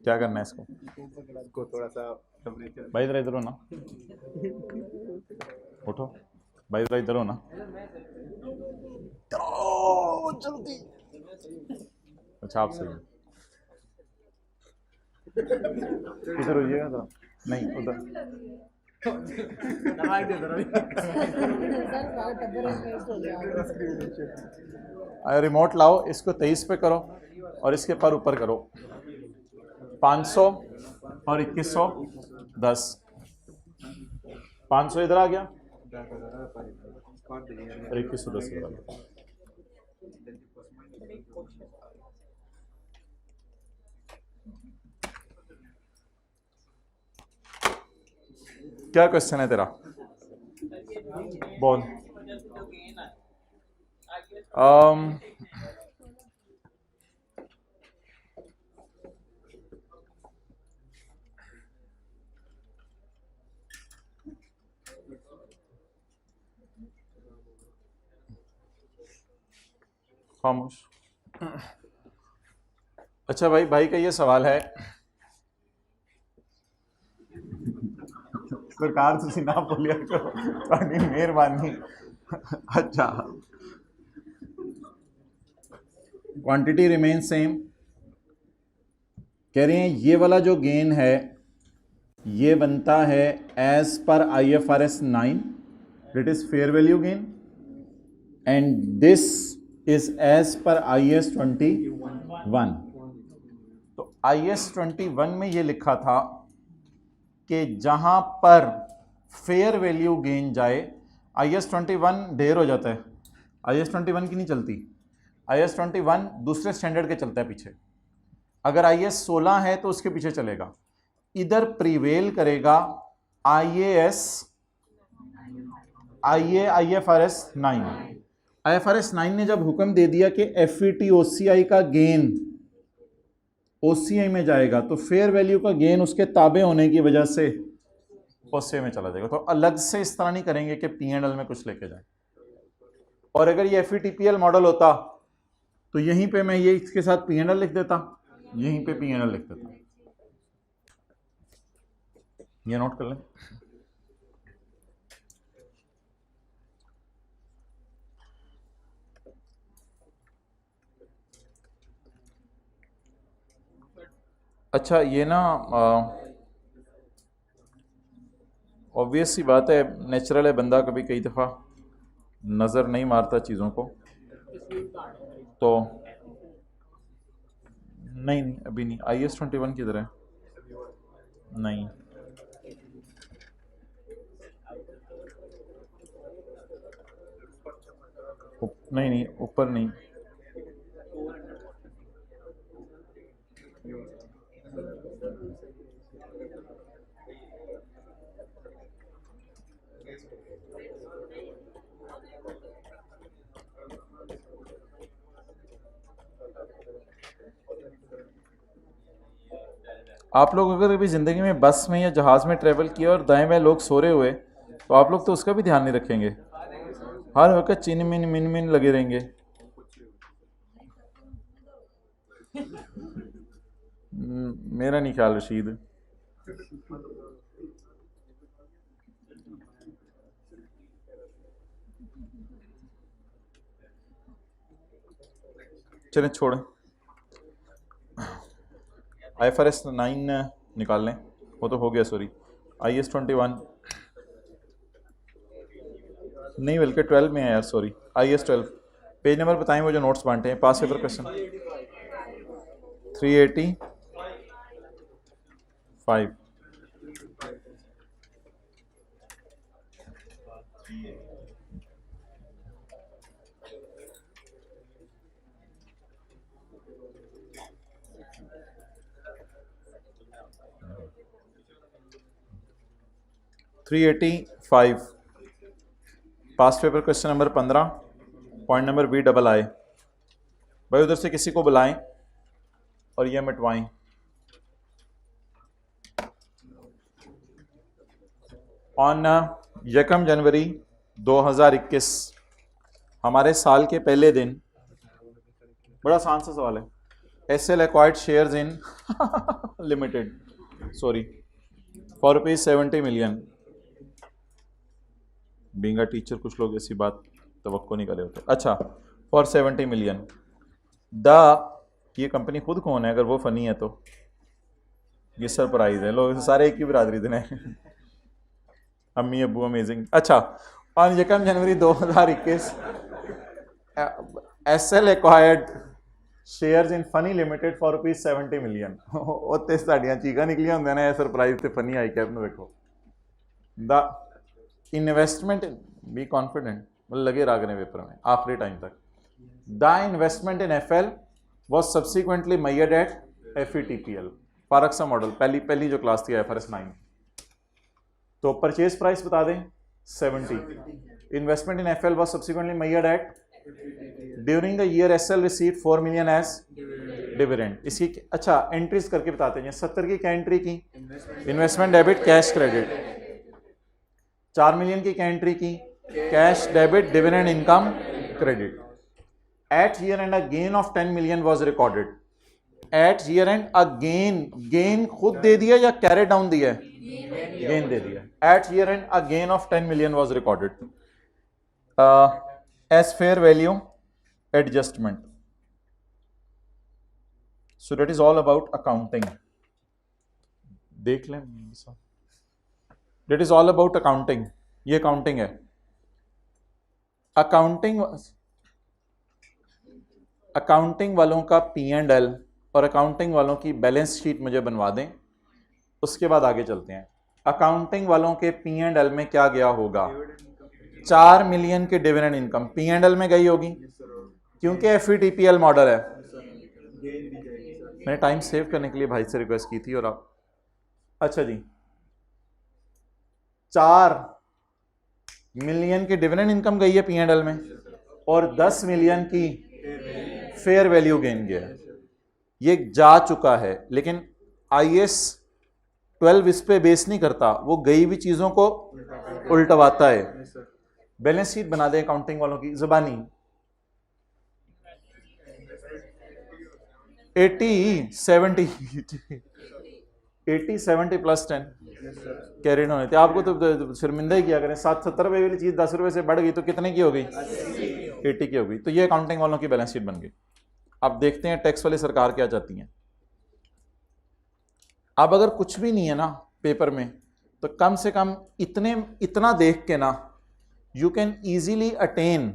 क्या करना है इसको थोड़ा सा भाई, इधर हो ना, उठो भाई, इधर हो ना, जल्दी। अच्छा आप सही, इधर होइएगा तो नहीं, उधर रिमोट लाओ, इसको 23 पे करो और इसके पर ऊपर करो 500 और 2100 10, 500 इधर आ गया और 2110 इधर आ गया। क्या क्वेश्चन है तेरा, बोल। खामोश। अच्छा भाई, भाई का ये सवाल है, सरकार तुसी ना बोलिया करो, ਤੁਹਾਡੀ ਮਿਹਰਬਾਨੀ। अच्छा, क्वांटिटी रिमेन सेम। कह रहे हैं ये वाला जो गेन है ये बनता है as per IFRS 9, it is fair value gain, and this is as per IAS 21। तो IAS 21 में ये लिखा था कि जहां पर फेयर वैल्यू गेन जाए, IAS 21 ढेर हो जाता है, IAS 21 की नहीं चलती, IAS 21 दूसरे स्टैंडर्ड के चलता है पीछे। अगर IAS 16 है तो उसके पीछे चलेगा। इधर प्रिवेल करेगा IFRS 9। IFRS 9 ने जब हुक्म दे दिया कि FET OCI का गेन OCI में जाएगा तो फेयर वैल्यू का गेन उसके ताबे होने की वजह से OCI में चला जाएगा। तो अलग से इस तरह नहीं करेंगे कि P&L में कुछ लेके जाए। और अगर ये FETPL मॉडल होता तो यहीं पे मैं ये इसके साथ P&L लिख देता, यहीं पे P&L लिख देता। ये नोट कर लें। अच्छा, ये ना ऑब्वियस सी बात है, नेचुरल है, बंदा कभी कई दफ़ा नज़र नहीं मारता चीज़ों को, तो नहीं अभी नहीं। IAS 21 किधर है? नहीं, नहीं ऊपर नहीं। आप लोग अगर कभी ज़िंदगी में बस में या जहाज़ में ट्रैवल किया और दाएं बाएं लोग सो रहे हुए, तो आप लोग तो उसका भी ध्यान नहीं रखेंगे, हर वक्त चिन मिन मिन मिन लगे रहेंगे। मेरा नहीं ख्याल रशीद। चलें छोड़ें, IFRS 9 निकाल लें, वो तो हो गया, सॉरी IAS 21 नहीं, बल्कि 12 में है यार, सॉरी IAS 12। पेज नंबर बताएं वो जो नोट्स बांटे हैं, past paper question 385। 385 past paper question number 15 point number BII। भाई उधर से किसी को बुलाएं और ये मिटवाएं। ऑन 1 जनवरी 2021 हमारे साल के पहले दिन, बड़ा आसान सा सवाल है, SL acquired shares in limited for ₹70 million. Being a teacher कुछ लोग ऐसी बात तवक्को नहीं कर रहे होते। अच्छा, फॉर 70 मिलियन ये कंपनी खुद कौन है? अगर वो फनी है तो ये सरप्राइज है, लोग सारे एक ही बिरादरी दिन है। अम्मी अबू अमेजिंग। अच्छा, on 1 January 2021 SL acquired shares in Funny Limited for ₹70 million. उत्ते साड़ियां चीकां निकलियां होंदियां ने, सरप्राइज ते फनी आई कैप में देखो। द इन्वेस्टमेंट, बी कॉन्फिडेंट, मतलब लगे रहा करें पेपर में आखिरी टाइम तक। The investment in FL was subsequently measured eight FETPL, फारक सा मॉडल, पहली जो क्लास थी IFRS 9। तो परचेज प्राइस बता दें 70। Investment in FL was subsequently measured at during the year SL received 4 million as dividend. इसकी अच्छा एंट्रीज करके बताते हैं। 70 की क्या एंट्री की? Investment debit cash credit. 4 million की क्या एंट्री की? Cash debit dividend income credit. At year end a gain of 10 million was recorded. At year end a gain खुद दे दिया या कैरी डाउन दिया है? गेन दे दिया। At year end a gain of 10 million was recorded as fair value adjustment. So that is all about accounting. देख लें, that is all about accounting. ये accounting है। accounting वालों का P&L और accounting वालों की बैलेंस शीट मुझे बनवा दें, उसके बाद आगे चलते हैं। accounting वालों के P&L में क्या गया होगा? 4 मिलियन की डिविडेंड इनकम P&L में गई होगी, क्योंकि FETPL मॉडल है। मैंने टाइम सेव करने के लिए भाई से रिक्वेस्ट की थी और आप, अच्छा जी, 4 मिलियन की डिविडेंड इनकम गई है P&L में और 10 मिलियन की फेयर वैल्यू गेन गया है। ये जा चुका है, लेकिन IAS 12 इस पे बेस नहीं करता, वो गई हुई चीजों को उल्टवाता है। बैलेंस शीट बना दे अकाउंटिंग वालों की जुबानी। 80 70 प्लस 10 कैरिड होने थे। आपको तो शर्मिंदा ही किया करें। 70 रुपए वाली चीज 10 रुपए से बढ़ गई तो कितने की हो गई? 80 की हो गई। तो ये अकाउंटिंग वालों की बैलेंस शीट बन गई। अब देखते हैं टैक्स वाली सरकार क्या चाहती है। अब अगर कुछ भी नहीं है ना पेपर में, तो कम से कम इतना देख के ना you can easily attain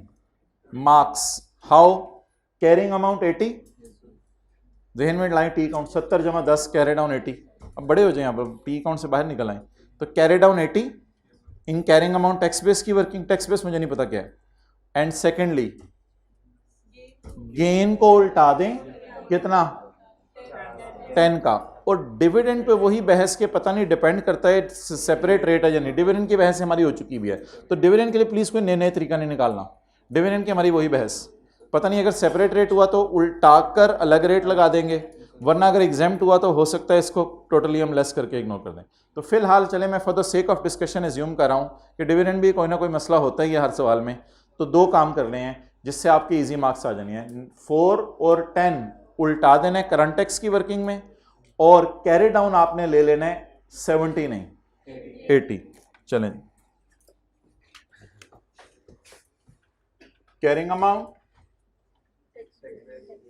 marks. How? Carrying amount 80, जहन में लाएं टी काउंट 70 जमा 10 कैरी डाउन 80। अब बड़े हो जाए, आप टी काउंट से बाहर निकल आए तो carry down 80 in carrying amount tax base की वर्किंग टैक्स बेस मुझे नहीं पता क्या है। एंड सेकेंडली गेन को उल्टा दें कितना? 10 का। और डिविडेंड पे वही बहस के पता नहीं डिपेंड करता है सेपरेट रेट है या नहीं। डिविडेंड की बहस हमारी हो चुकी भी है, तो डिविडेंड के लिए प्लीज कोई नए तरीका नहीं निकालना। डिविडेंड की हमारी वही बहस, पता नहीं अगर सेपरेट रेट हुआ तो उल्टा कर अलग रेट लगा देंगे, वरना अगर एग्जाम्प्ट हुआ तो हो सकता है इसको टोटली हम लेस करके इग्नोर कर दें। तो फिलहाल चले, मैं for the sake of discussion assume कर रहा हूं कि डिविडेंड भी कोई ना कोई मसला होता ही है हर सवाल में। तो 2 काम करने हैं जिससे आपके इजी मार्क्स आ जाने हैं। 4 और 10 उल्टा देना है करंट टैक्स की वर्किंग में, और कैरी डाउन आपने ले लेना है 70 नहीं 80। चलें, carrying amount,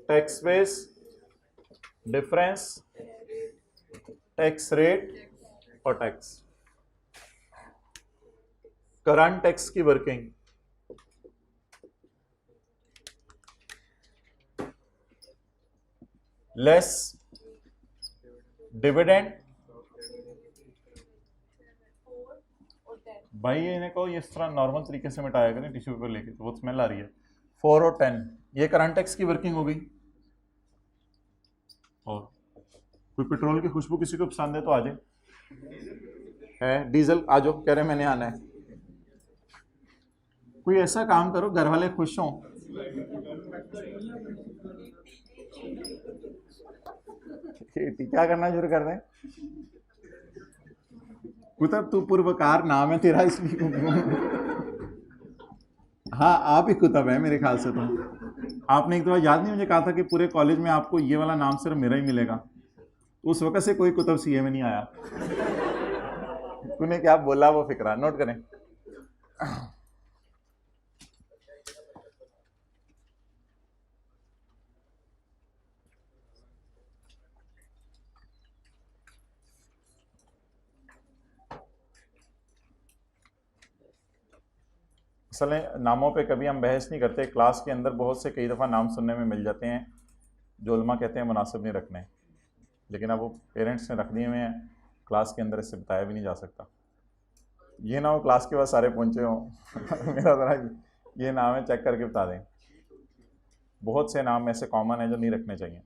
tax base, difference, tax rate और टैक्स। करंट टैक्स की वर्किंग, लेस डिविडेंड। भाई इन्हें कहो इस तरह नॉर्मल तरीके से मिटाया करें टिश्यू पेपर लेके, तो वो स्मेल आ रही है। 4 और 10 ये करंट टैक्स की वर्किंग हो गई। और कोई पेट्रोल की खुशबू किसी को पसंद है तो आ जाए। है डीजल, आ जाओ, कह रहे मैंने आना है। कोई ऐसा काम करो घर वाले खुश हों। क्या करना शुरू कर दें? कुतब तू पूर्वकार नाम है तेरा इसलिए। हाँ आप ही कुतब है मेरे ख्याल से। तो आपने एक दफा याद नहीं मुझे कहा था कि पूरे कॉलेज में आपको ये वाला नाम सिर्फ मेरा ही मिलेगा, तो उस वक्त से कोई कुतब सीए में नहीं आया। तूने क्या बोला वो फिक्रा नोट करें। असल नामों पे कभी हम बहस नहीं करते। क्लास के अंदर बहुत से कई दफ़ा नाम सुनने में मिल जाते हैं जो उलमा कहते हैं मुनासिब नहीं रखने, लेकिन अब वो पेरेंट्स ने रख दिए हुए हैं, क्लास के अंदर इससे बताया भी नहीं जा सकता। ये ना हो क्लास के बाद सारे पहुँचे हों मेरा ज़रा ये नाम है चेक करके बता दें। बहुत से नाम ऐसे कॉमन हैं जो नहीं रखने चाहिए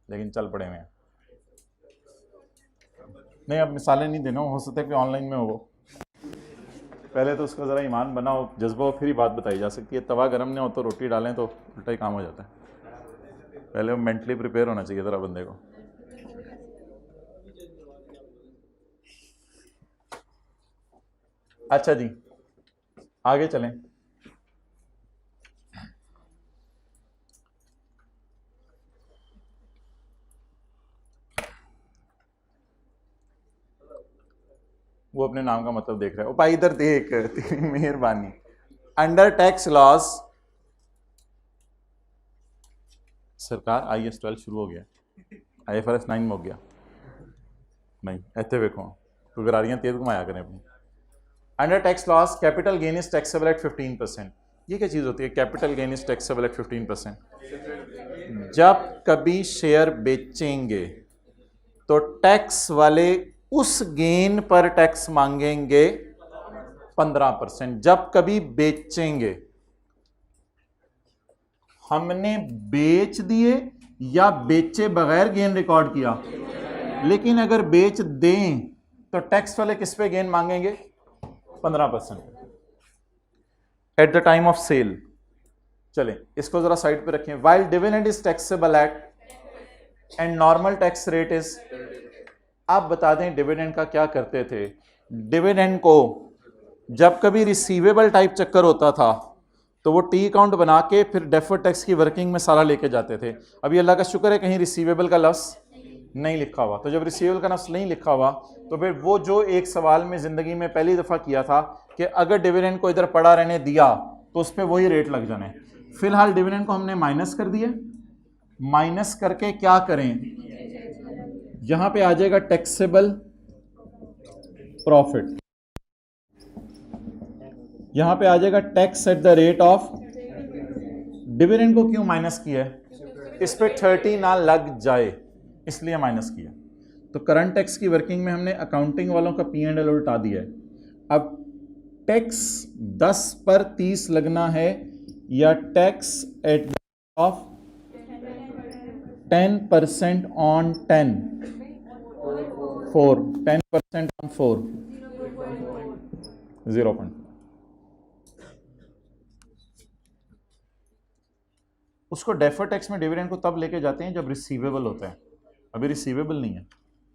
लेकिन चल पड़े हुए हैं। नहीं अब मिसालें नहीं देना, हो सकता है कि ऑनलाइन में हो, पहले तो उसका ज़रा ईमान बनाओ, जज्बा हो, फिर ही बात बताई जा सकती है। तवा गर्म नहीं हो तो रोटी डालें तो उल्टा ही काम हो जाता है। पहले वो मेंटली प्रिपेयर होना चाहिए ज़रा बंदे को। अच्छा जी आगे चलें। वो अपने नाम का मतलब देख रहा है। ओ भाई इधर देख, तेरी मेहरबानी। अंडर टैक्स लॉस सरकार IAS 12 शुरू हो गया, IFRS 9 में हो गया नहीं ऐसे देखो तो गरारियां तेज घुमाया करें अपनी। Under tax loss capital gain is taxable at 15%। ये क्या चीज़ होती है capital gain is taxable at 15%? जब कभी शेयर बेचेंगे तो टैक्स वाले उस गेन पर टैक्स मांगेंगे 15%। जब कभी बेचेंगे, हमने बेच दिए या बेचे बगैर गेन रिकॉर्ड किया, लेकिन अगर बेच दें तो टैक्स वाले किस पे गेन मांगेंगे? 15% at the time of sale. चलें इसको जरा साइड पे रखें। While dividend is taxable at and normal tax rate is. आप बता दें डिविडेंड का क्या करते थे। डिविडेंड को जब कभी रिसीवेबल टाइप चक्कर होता था तो वो टी अकाउंट बना के फिर डेफर्ड टैक्स की वर्किंग में सारा लेके जाते थे। अभी अल्लाह का शुक्र है कहीं रिसीवेबल का लफ्ज़ नहीं लिखा हुआ, तो जब रिसीवेबल का लफ्ज़ नहीं लिखा हुआ तो फिर वो जो एक सवाल में ज़िंदगी में पहली दफ़ा किया था कि अगर डिविडेंड को इधर पड़ा रहने दिया तो उस पर वही रेट लग जाने। फिलहाल डिविडेंड को हमने माइनस कर दिया, माइनस करके क्या करें, यहां पे आ जाएगा टैक्सेबल प्रॉफिट, यहां पे आ जाएगा tax at the rate of. Dividend को क्यों माइनस किया है? इस पे 30 ना लग जाए इसलिए माइनस किया। तो करंट टैक्स की वर्किंग में हमने अकाउंटिंग वालों का P&L उल्टा दिया है। अब टैक्स 10 पर 30 लगना है या tax at the of 10% on 10 4 10% on 4 0. उसको डेफर टैक्स में डिविडेंड को तब लेके जाते हैं जब रिसीवेबल होता है। अभी रिसीवेबल नहीं है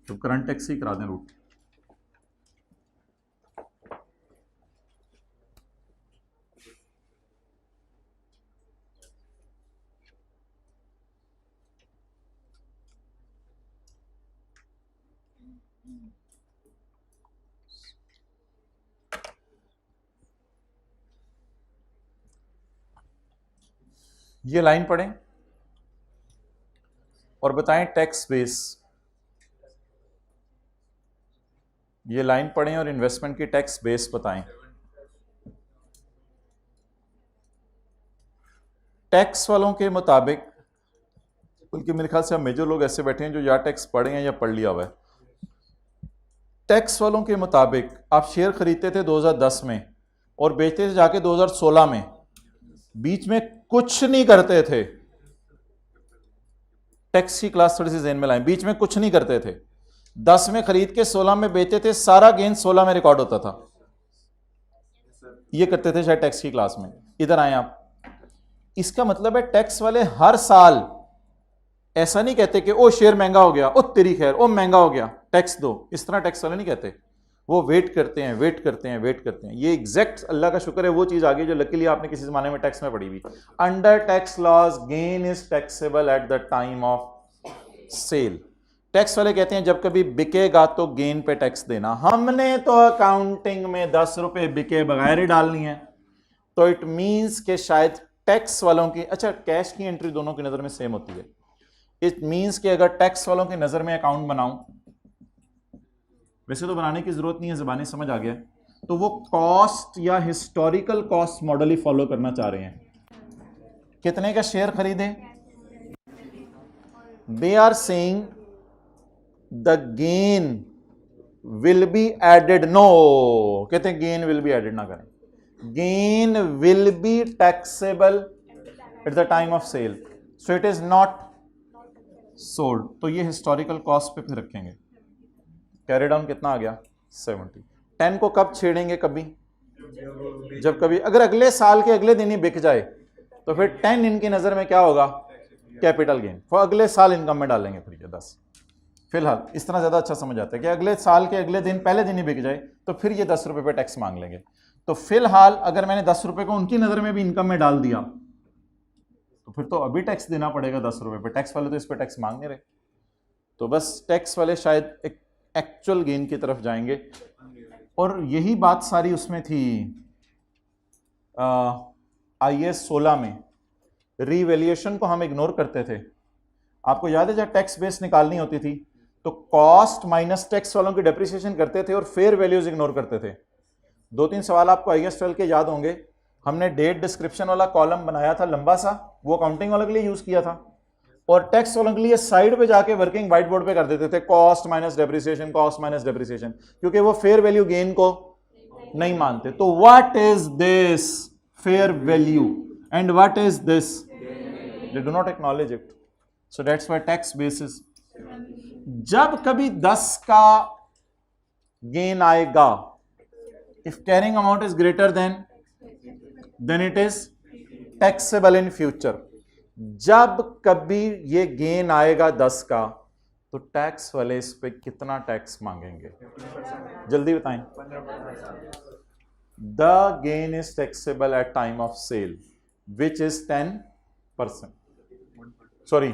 तो करंट टैक्स ही करा दें रूट। ये लाइन पढ़ें और बताएं टैक्स बेस। ये लाइन पढ़ें और इन्वेस्टमेंट की टैक्स बेस बताएं। टैक्स वालों के मुताबिक, बल्कि मेरे ख्याल से अब मेजर लोग ऐसे बैठे हैं जो या टैक्स पढ़े हैं या पढ़ लिया हुआ है। टैक्स वालों के मुताबिक आप शेयर खरीदते थे 2010 में और बेचते थे जाके 2016 में, बीच में कुछ नहीं करते थे। टैक्स की क्लास थोड़ी सी ज़हन में लाएं, बीच में कुछ नहीं करते थे। 10 में खरीद के 16 में बेचते थे, सारा गेन 16 में रिकॉर्ड होता था। ये करते थे शायद टैक्स की क्लास में। इधर आए आप, इसका मतलब है टैक्स वाले हर साल ऐसा नहीं कहते कि ओ शेयर महंगा हो गया, ओ तेरी खैर, ओ महंगा हो गया टैक्स दो, इस तरह टैक्स वाले नहीं कहते। वो वेट करते हैं, वेट करते हैं, वेट करते हैं। ये एग्जैक्ट अल्लाह का शुक्र है वो चीज आ गई जो लकीली आपने किसी जमाने में टैक्स में पड़ी हुई। Under tax laws gain is taxable at the time of sale. Tax वाले कहते हैं जब कभी बिकेगा तो गेन पे टैक्स देना। हमने तो अकाउंटिंग में 10 रुपए बिके बगैर ही डालनी है, तो इट मीन्स के शायद टैक्स वालों की, अच्छा कैश की एंट्री दोनों की नजर में सेम होती है। इट मीन्स कि अगर टैक्स वालों की नजर में अकाउंट बनाऊं, वैसे तो बनाने की जरूरत नहीं है, ज़बानी समझ आ गया, तो वो कॉस्ट या हिस्टोरिकल कॉस्ट मॉडल ही फॉलो करना चाह रहे हैं। कितने का शेयर खरीदे? They are saying the gain will be added, no, कहते हैं गेन विल बी एडेड ना करें, gain will be taxable at the time of sale, so it is not sold. तो ये हिस्टोरिकल कॉस्ट पे फिर रखेंगे। कैरी डाउन कितना आ गया? 70। 10 को कब छेड़ेंगे? कभी जब कभी अगर अगले साल के अगले दिन ही बिक जाए तो फिर 10 इनकी नजर में क्या होगा? Capital gain. वो अगले साल इनकम में डालेंगे फिर ये 10। फिलहाल इस तरह ज्यादा अच्छा समझ आता है कि अगले साल के अगले दिन पहले दिन ही बिक जाए तो फिर ये 10 रुपए पे टैक्स मांग लेंगे। तो फिलहाल अगर मैंने 10 रुपए को उनकी नजर में भी इनकम में डाल दिया तो फिर तो अभी टैक्स देना पड़ेगा 10 रुपए पे। टैक्स वाले तो इस पे टैक्स मांग नहीं रहे, तो बस टैक्स वाले शायद एक एक्चुअल गेन की तरफ जाएंगे। और यही बात सारी उसमें थी IAS 16 में। रीवैल्यूएशन को हम इग्नोर करते थे। आपको याद है जब टैक्स बेस निकालनी होती थी तो कॉस्ट माइनस टैक्स वालों की डेप्रिसिएशन करते थे और फेयर वैल्यूज इग्नोर करते थे। 2-3 सवाल आपको IAS 12 के याद होंगे। हमने डेट डिस्क्रिप्शन वाला कॉलम बनाया था लंबा सा, वो अकाउंटिंग वालों के लिए यूज किया था, और टैक्स वालों के लिए साइड पे जाके वर्किंग व्हाइट बोर्ड पे कर देते थे cost minus depreciation, cost minus depreciation, क्योंकि वो फेयर वैल्यू गेन को नहीं मानते। तो what is this fair value and what is this? They do not acknowledge it, so that's why tax basis. जब कभी 10 का गेन आएगा, if carrying amount is greater than it is taxable in future. जब कभी ये gain आएगा 10 का तो टैक्स वाले इस पे कितना टैक्स मांगेंगे? जल्दी बताएं। The gain is taxable at time of sale which is 10%, sorry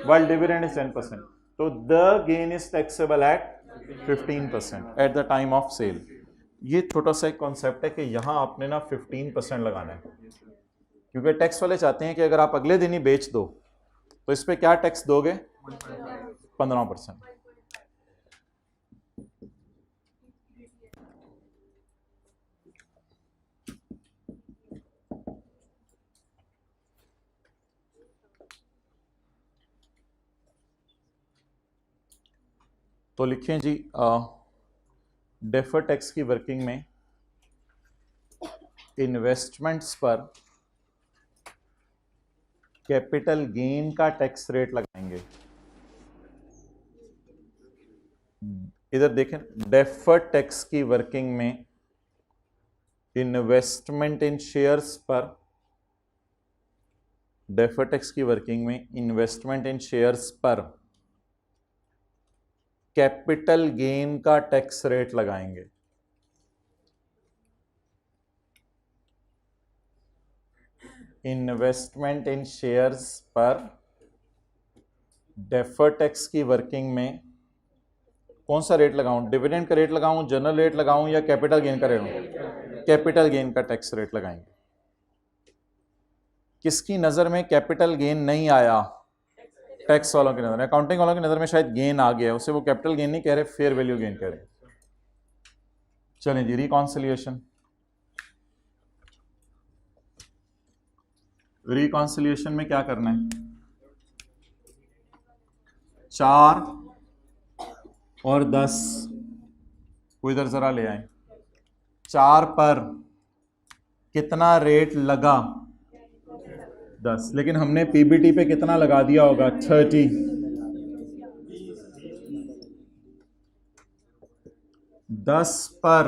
while dividend is 10%, तो the gain is taxable at 15% at the time of sale. ये छोटा सा एक कॉन्सेप्ट है कि यहां आपने ना 15% लगाना है, क्योंकि टैक्स वाले चाहते हैं कि अगर आप अगले दिन ही बेच दो तो इस पे क्या टैक्स दोगे? 15%। तो लिखें जी, डेफर टैक्स की वर्किंग में इन्वेस्टमेंट्स पर कैपिटल गेन का टैक्स रेट लगाएंगे। इधर देखें, डेफर्ड टैक्स की वर्किंग में इन्वेस्टमेंट इन शेयर्स पर, डेफर्ड टैक्स की वर्किंग में इन्वेस्टमेंट इन शेयर्स पर कैपिटल गेन का टैक्स रेट लगाएंगे। इन्वेस्टमेंट इन शेयर्स पर डेफर्ड टैक्स की वर्किंग में कौन सा रेट लगाऊं? डिविडेंड का रेट लगाऊं, जनरल रेट लगाऊं, या कैपिटल गेन का रेट लगाऊं? कैपिटल गेन का टैक्स रेट लगाएंगे। किसकी नजर में कैपिटल गेन नहीं आया? टैक्स वालों की नजर में। अकाउंटिंग वालों की नजर में शायद गेन आ गया, उसे वो कैपिटल गेन नहीं कह रहे, फेयर वैल्यू गेन कह रहे। चलें जी, रिकॉन्सिलिएशन। रिकॉन्सिलिएशन में क्या करना है? 4 और 10 को इधर जरा ले आए। 4 पर कितना रेट लगा? 10, लेकिन हमने पीबीटी पे कितना लगा दिया होगा? 30। 10 पर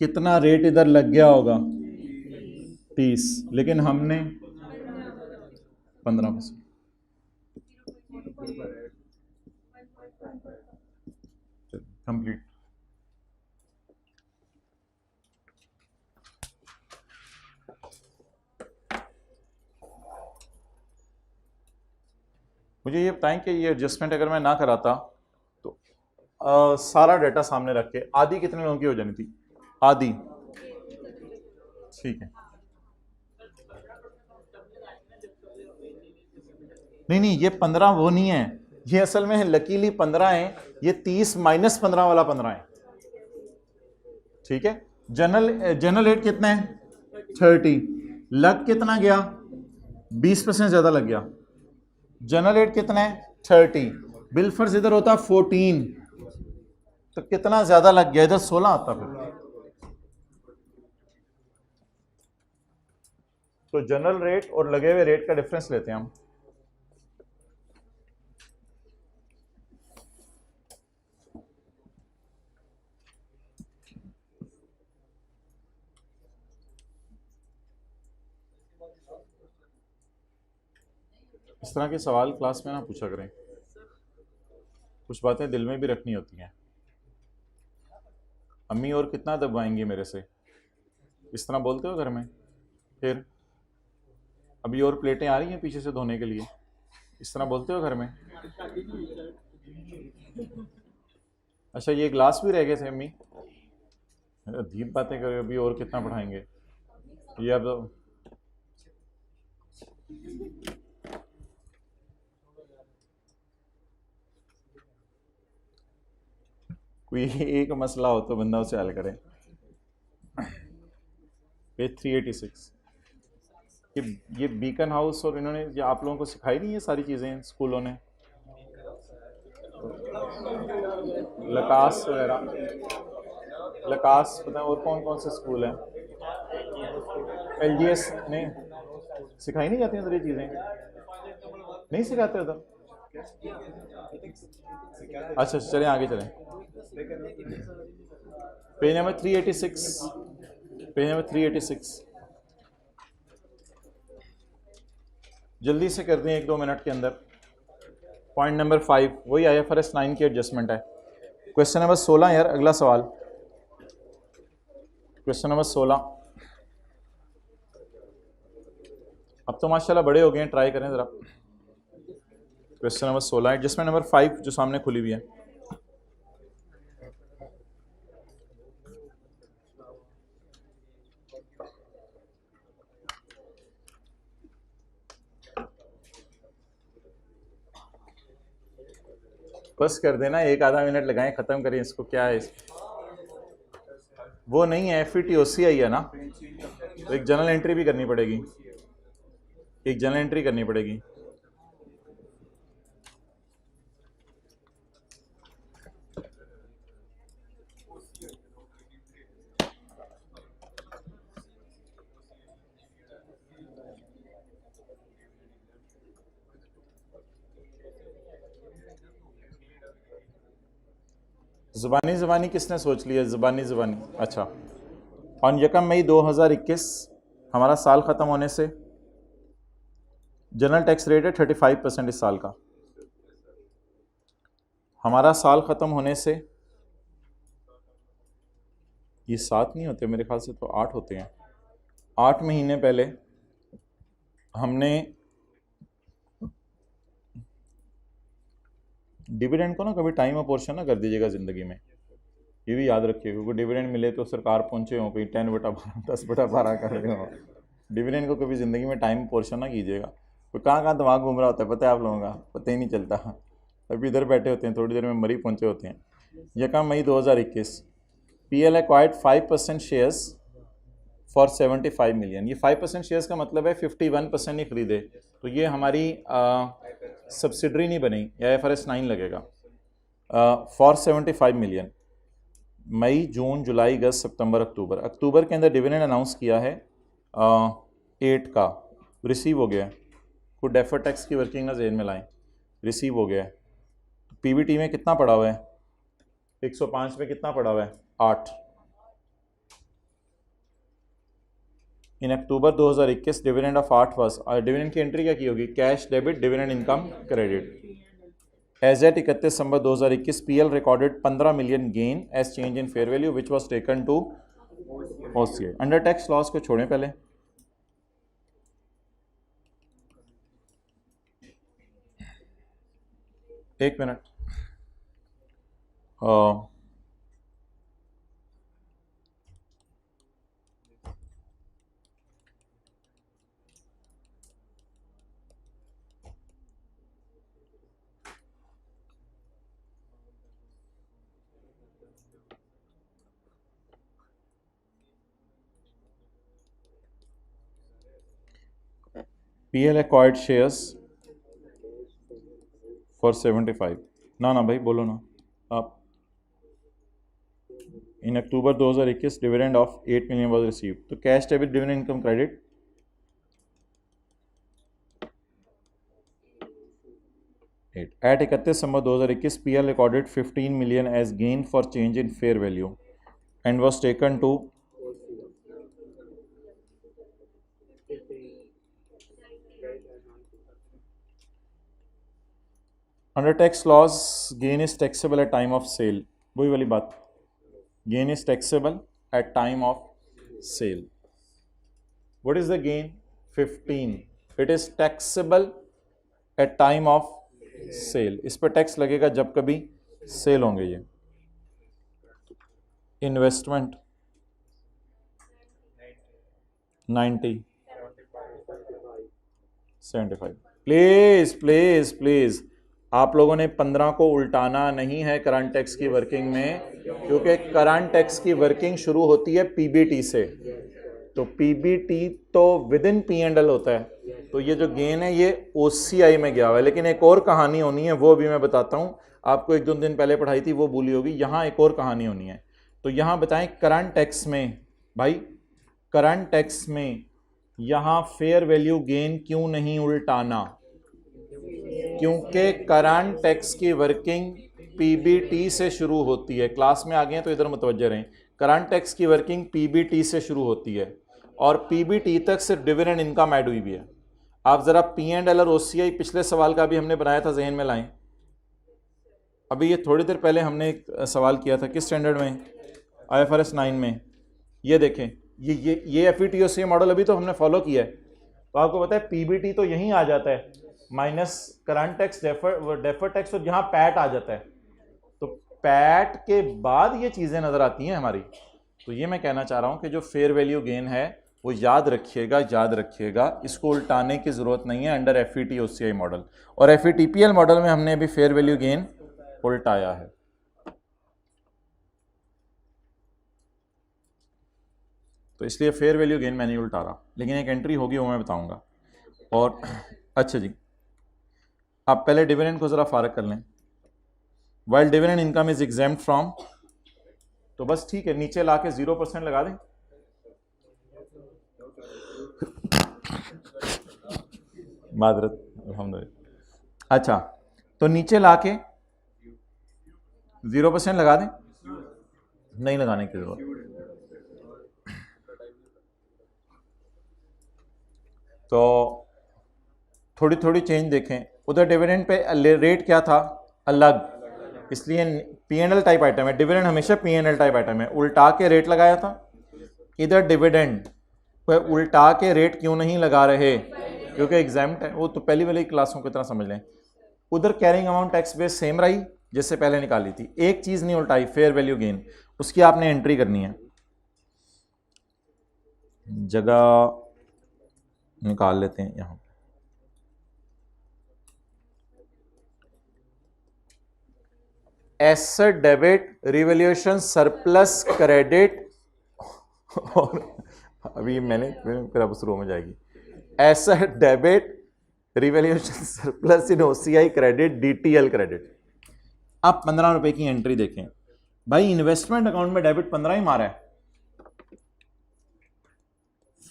कितना रेट इधर लग गया होगा? 30, लेकिन हमने 15%। कंप्लीट। मुझे ये बताएं कि ये एडजस्टमेंट अगर मैं ना कराता तो सारा डाटा सामने रख के आधी कितने लोगों की हो जानी थी? आधी। ठीक है, नहीं नहीं, ये 15 वो नहीं है, ये असल में लकीली 15 है, ये 30 माइनस 15 वाला 15 है। ठीक है, जनरल रेट कितना है? 30। लग कितना गया? 20% ज्यादा लग गया। जनरल रेट कितना है? 30। बिल फर्ज इधर होता 14, तो कितना ज्यादा लग गया? इधर 16 आता फिर। तो जनरल रेट और लगे हुए रेट का डिफरेंस लेते हैं हम। इस तरह के सवाल क्लास में ना पूछा करें, कुछ बातें दिल में भी रखनी होती हैं। अम्मी और कितना दबाएंगी मेरे से, इस तरह बोलते हो घर में? फिर अभी और प्लेटें आ रही हैं पीछे से धोने के लिए, इस तरह बोलते हो घर में? अच्छा, ये ग्लास भी रह गए थे अम्मी? अजीब बातें करो, अभी और कितना पढ़ाएंगे ये अब। कोई एक मसला हो तो बंदा उसे हल करे। पेज 386। ये बीकन हाउस और इन्होंने ये आप लोगों को सिखाई नहीं है सारी चीज़ें स्कूलों ने, लकास वगैरह, लकास पता है, और कौन कौन से स्कूल हैं? LGS ने सिखाई नहीं जाती उधर ये चीज़ें? नहीं सिखाते उधर? अच्छा चलें आगे चलें। Page number 386, page number 386। जल्दी से कर दें 1-2 मिनट के अंदर। पॉइंट नंबर 5 वही IFRS 9 की एडजस्टमेंट है। क्वेश्चन नंबर 16 यार, अगला सवाल क्वेश्चन नंबर 16। अब तो माशाल्लाह बड़े हो गए हैं, ट्राई करें ज़रा। क्वेश्चन नंबर 16 एडजस्टमेंट नंबर 5 जो सामने खुली हुई है। बस कर देना, 1-आधा मिनट लगाएं, ख़त्म करें इसको। क्या है वो नहीं है, FETOC आई है ना, तो एक जनरल एंट्री भी करनी पड़ेगी, एक जनरल एंट्री करनी पड़ेगी। ज़ुबानी ज़ुबानी किसने सोच लिया? ज़ुबानी ज़ुबानी। अच्छा, ऑन 1 मई 2021 हमारा साल ख़त्म होने से जनरल टैक्स रेट है 35% इस साल का। हमारा साल ख़त्म होने से, ये 7 नहीं होते मेरे ख्याल से, तो 8 होते हैं। 8 महीने पहले हमने डिविडेंड को ना कभी टाइम अपोर्शन ना कर दीजिएगा ज़िंदगी में, ये भी याद रखिए, क्योंकि डिविडेंड मिले तो सरकार पहुंचे हो कहीं 10/12 10/12 कर रहे हो। डिविडेंड को कभी ज़िंदगी में टाइम अपोर्शन ना कीजिएगा। तो कहाँ दिमाग घूम रहा होता है पता है आप लोगों का, पता ही नहीं चलता। अभी इधर बैठे होते हैं, थोड़ी देर में मरी पहुंचे होते हैं। 1 मई 2021 PL acquired 5% shares for 75 million. ये 5% शेयर्स का मतलब है 51% नहीं खरीदे, तो ये हमारी सब्सिडरी नहीं बनी, या IFRS 9 लगेगा। For 75 million. मई, जून, जुलाई, अगस्त, सितंबर, अक्टूबर। अक्टूबर के अंदर डिविडेंड अनाउंस किया है 8 का, रिसीव हो गया है। कोई डेफर टैक्स की वर्किंग ना जेन में लाएं, रिसीव हो गया है। PBT में कितना पड़ा हुआ है? 105 में कितना पड़ा हुआ है? 8। In October 2021 dividend of 8 was, dividend की एंट्री क्या की होगी? Cash debit, dividend income credit. As at 31 December 2021 PL recorded 15 million gain as change in fair value which was taken to OCI. Under tax loss को छोड़ें पहले, एक minute. PL acquired shares for 75। ना भाई बोलो ना आप। In October 2021 dividend of 8 million was received, तो cash debit dividend income credit at 31 December 2021 PL recorded 15 million as gain for change in fair value and was taken to under tax loss gain is taxable at time of sale. वही वाली बात, gain is taxable at time of sale. What is the gain? 15। It is taxable at time of cell. इस पर tax लगेगा जब कभी cell होंगे। ये इन्वेस्टमेंट 90 75। प्लीज प्लीज प्लीज आप लोगों ने 15 को उल्टाना नहीं है करंट टैक्स की वर्किंग में, क्योंकि करंट टैक्स की वर्किंग शुरू होती है पीबीटी से। तो पीबीटी तो with in P and L होता है। तो ये जो गेन है ये ओसीआई में गया हुआ है। लेकिन एक और कहानी होनी है, वो भी मैं बताता हूं आपको। एक दो दिन पहले पढ़ाई थी, वो भूली होगी। यहां एक और कहानी होनी है। तो यहां बताएं करंट टैक्स में, भाई करंट टैक्स में यहां फेयर वैल्यू गेन क्यों नहीं उल्टाना? क्योंकि करंट टैक्स की वर्किंग पीबीटी से शुरू होती है। क्लास में आ गए हैं तो इधर मुतवज्जे रहें। करंट टैक्स की वर्किंग पीबीटी से शुरू होती है और पीबीटी तक सिर्फ डिविडेंड इनकम ऐड हुई भी है। आप जरा पी एंड एल और ओसीआई पिछले सवाल का भी हमने बनाया था, जहन में लाएं। अभी ये थोड़ी देर पहले हमने एक सवाल किया था, किस स्टैंडर्ड में? IFRS 9 में। ये देखें, ये FETOCA मॉडल अभी तो हमने फॉलो किया है। तो आपको पता है पीबीटी तो यहीं आ जाता है, minus current tax, defer tax, और यहाँ पैट आ जाता है। तो पैट के बाद ये चीज़ें नज़र आती हैं हमारी। तो ये मैं कहना चाह रहा हूँ कि जो फेयर वैल्यू गेन है वो याद रखिएगा, याद रखिएगा। इसको उल्टाने की ज़रूरत नहीं है अंडर FETOCA मॉडल। और FETPL मॉडल में हमने अभी फेयर वैल्यू गेन उल्टाया है। तो इसलिए फेयर वैल्यू गेन मैं नहीं उल्टा रहा, लेकिन एक एंट्री होगी वो मैं बताऊँगा। और अच्छा जी, आप पहले डिविडेंड को ज़रा फारग कर लें। While dividend income is exempt from, तो बस ठीक है, नीचे ला के 0% लगा दें। मादरत, अल्हम्दुलिल्लाह। अच्छा, तो नीचे ला के 0% लगा दें, नहीं लगाने की जरूरत। तो थोड़ी थोड़ी चेंज देखें। उधर डिविडेंड पे रेट क्या था? अलग, इसलिए P&L टाइप आइटम है। डिविडेंड हमेशा P&L टाइप आइटम है। उल्टा के रेट लगाया था। इधर डिविडेंड पे उल्टा के रेट क्यों नहीं लगा रहे? क्योंकि एग्जाम्प्ट है। वो तो पहली वाली क्लासों की तरह समझ लें। उधर carrying amount tax base same रही जिससे पहले निकाली थी। एक चीज नहीं उल्टाई, फेयर वैल्यू गेन, उसकी आपने एंट्री करनी है। जगह निकाल लेते हैं यहां। Asset debit revaluation surplus credit, और अभी मैंने फिर अब शुरू में जाएगी। एसेट डेबिट रिवैल्यूएशन सरप्लस इन ओसीआई क्रेडिट, DTL क्रेडिट। अब 15 रुपए की एंट्री देखें। भाई इन्वेस्टमेंट अकाउंट में डेबिट 15 ही मारा है।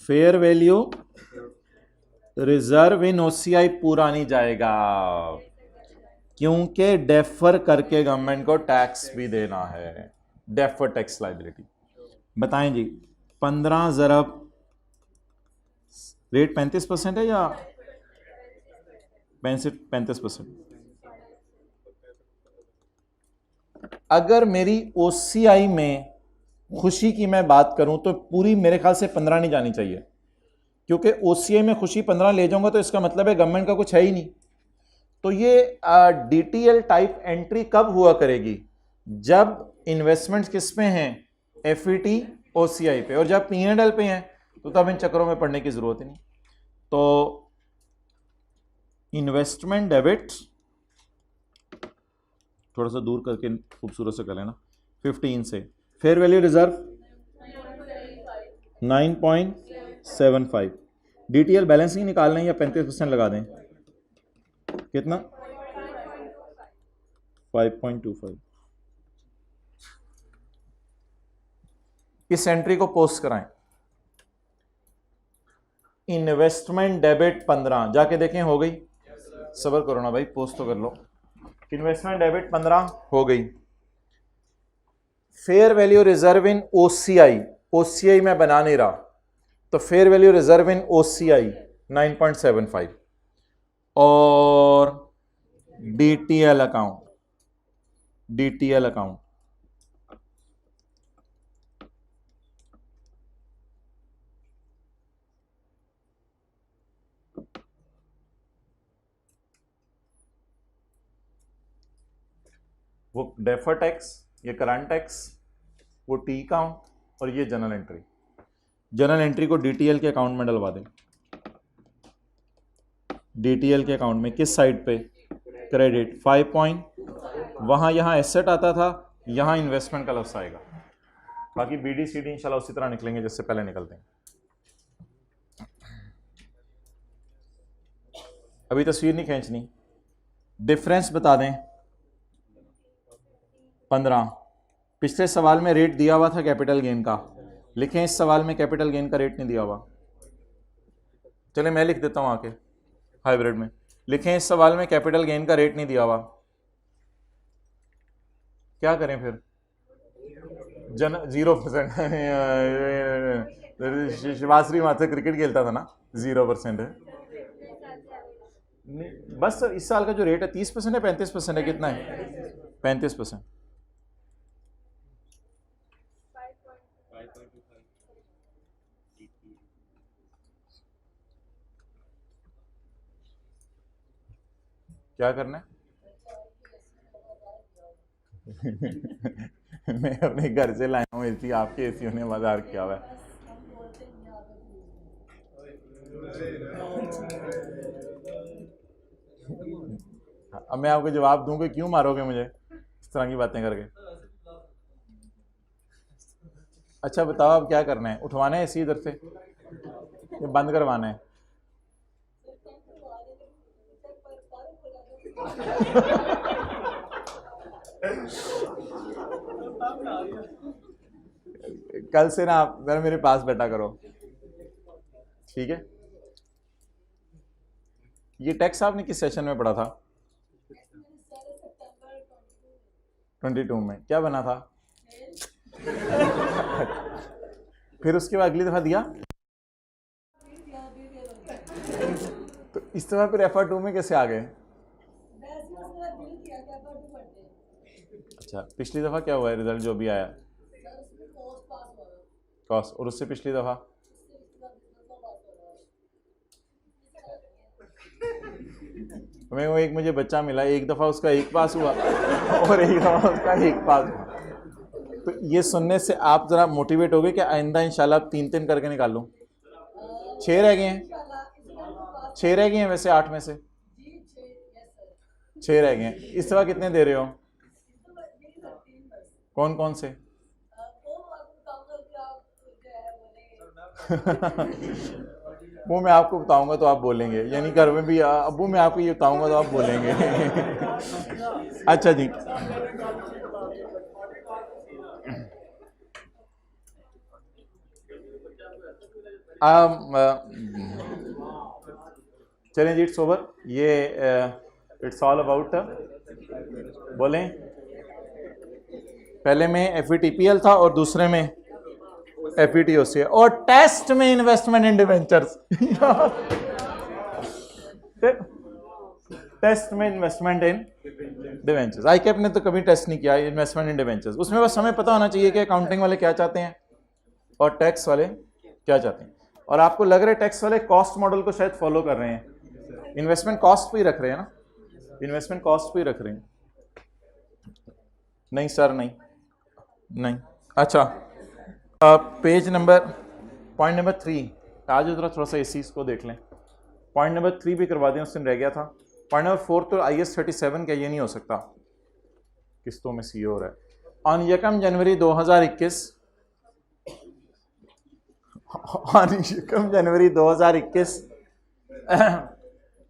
Fair value reserve in OCI पूरा नहीं जाएगा। क्योंकि डेफर करके गवर्नमेंट को टैक्स भी देना है, डेफर टैक्स लाइबिलिटी। बताएं जी, 15 ज़रब रेट 35% है या 35%? अगर मेरी ओसीआई में खुशी की मैं बात करूं तो पूरी मेरे ख्याल से 15 नहीं जानी चाहिए, क्योंकि ओसीआई में खुशी 15 ले जाऊंगा तो इसका मतलब है गवर्नमेंट का कुछ है ही नहीं। तो ये डीटीएल टाइप एंट्री कब हुआ करेगी? जब इन्वेस्टमेंट्स किस पे हैं? एफईटी ओसीआई पे। और जब पीएनएल पे हैं तो तब इन चक्करों में पड़ने की जरूरत ही नहीं। तो इन्वेस्टमेंट डेबिट थोड़ा सा दूर करके खूबसूरत से कर लेना, 15 से। Fair value reserve 9.75। DTL balancing निकालना है या 35% लगा दें? कितना? 5.25। इस एंट्री को पोस्ट कराएं। इन्वेस्टमेंट डेबिट 15, जाके देखें हो गई? सबर करो ना भाई, पोस्ट तो कर लो। इन्वेस्टमेंट डेबिट 15 हो गई। Fair value reserve in OCI, OCI में बना नहीं रहा, तो fair value reserve in OCI 9.75। और डीटीएल अकाउंट, डीटीएल अकाउंट वो डेफर टैक्स, ये करंट टैक्स, वो टी अकाउंट और ये जनरल एंट्री। जनरल एंट्री को डीटीएल के अकाउंट में डलवा दें। डीटीएल के अकाउंट में किस साइड पे? क्रेडिट 5 पॉइंट, वहाँ यहाँ एसेट आता था, यहाँ इन्वेस्टमेंट का लफ्ज़ आएगा। बाकी बीडी सीडी इंशाल्लाह उसी तरह निकलेंगे जिससे पहले निकलते हैं। अभी तस्वीर नहीं खींचनी, डिफरेंस बता दें। 15। पिछले सवाल में रेट दिया हुआ था कैपिटल गेन का, लिखें इस सवाल में कैपिटल गेन का रेट नहीं दिया हुआ। चले मैं लिख देता हूं आके, हाइब्रिड में लिखें इस सवाल में कैपिटल गेन का रेट नहीं दिया हुआ। क्या करें फिर? 0%। शिवाश्री माथे क्रिकेट खेलता था ना, 0% है। बस इस साल का जो रेट है 30% है, 35% है, कितना है? 35%। क्या करना है? मैं अपने घर से लाया हूँ एसी, आपके एसी ने बाजार किया हुआ है। अब मैं आपको जवाब दूं कि क्यों मारोगे मुझे इस तरह की बातें करके? अच्छा बताओ अब क्या करना है? उठवाना है एसी इधर से या बंद करवाना है? कल से ना आप मेरे पास बैठा करो, ठीक है? ये टैक्स आपने किस सेशन में पढ़ा था? 22 में। क्या बना था? फिर उसके बाद अगली दफा दिया तो इस दफा फिर FR2 में कैसे आ गए? अच्छा, पिछली दफा क्या हुआ है रिजल्ट जो भी आया? कॉस्ट। और उससे पिछली दफा? मैं वो एक मुझे बच्चा मिला, एक दफा उसका 1 पास हुआ और एक दफा उसका 1 पास हुआ। तो ये सुनने से आप जरा मोटिवेट हो गए कि आइंदा इंशाल्लाह 3-3 करके निकाल लूं। 6 रह गए हैं, 6 रह गए हैं वैसे 8 में से 6 रह गए हैं। इस दफा कितने दे रहे हो? कौन कौन से? वो मैं आपको बताऊंगा तो आप बोलेंगे, यानी घर में भी अब्बू मैं आपको ये बताऊंगा तो आप बोलेंगे। अच्छा जी, चलें जी, इट्स ओवर। ये इट्स ऑल अबाउट बोलें, पहले में एफईटीपीएल था और दूसरे में एफईटीओसी और टेस्ट में इन्वेस्टमेंट इन डिवेंचर्स। टेस्ट में इन्वेस्टमेंट इन डिवेंचर्स, आईकेप ने तो कभी टेस्ट नहीं किया इन्वेस्टमेंट इन डिवेंचर्स। उसमें बस हमें पता होना चाहिए कि अकाउंटिंग वाले क्या चाहते हैं और टैक्स वाले क्या चाहते हैं। और आपको लग रहा है टैक्स वाले कॉस्ट मॉडल को शायद फॉलो कर रहे हैं, इन्वेस्टमेंट कॉस्ट पे ही रख रहे हैं ना, इन्वेस्टमेंट कॉस्ट पे ही रख रहे हैं। नहीं सर, नहीं। अच्छा, पेज नंबर, पॉइंट नंबर 3, आज जरा थोड़ा सा इसी को देख लें। पॉइंट नंबर 3 भी करवा दें, उस दिन रह गया था। पॉइंट नंबर 4 तो IS 37 का ये नहीं हो सकता, किस्तों में सी हो रहा है। ऑन 1 जनवरी 2021, ऑन 1 जनवरी 2021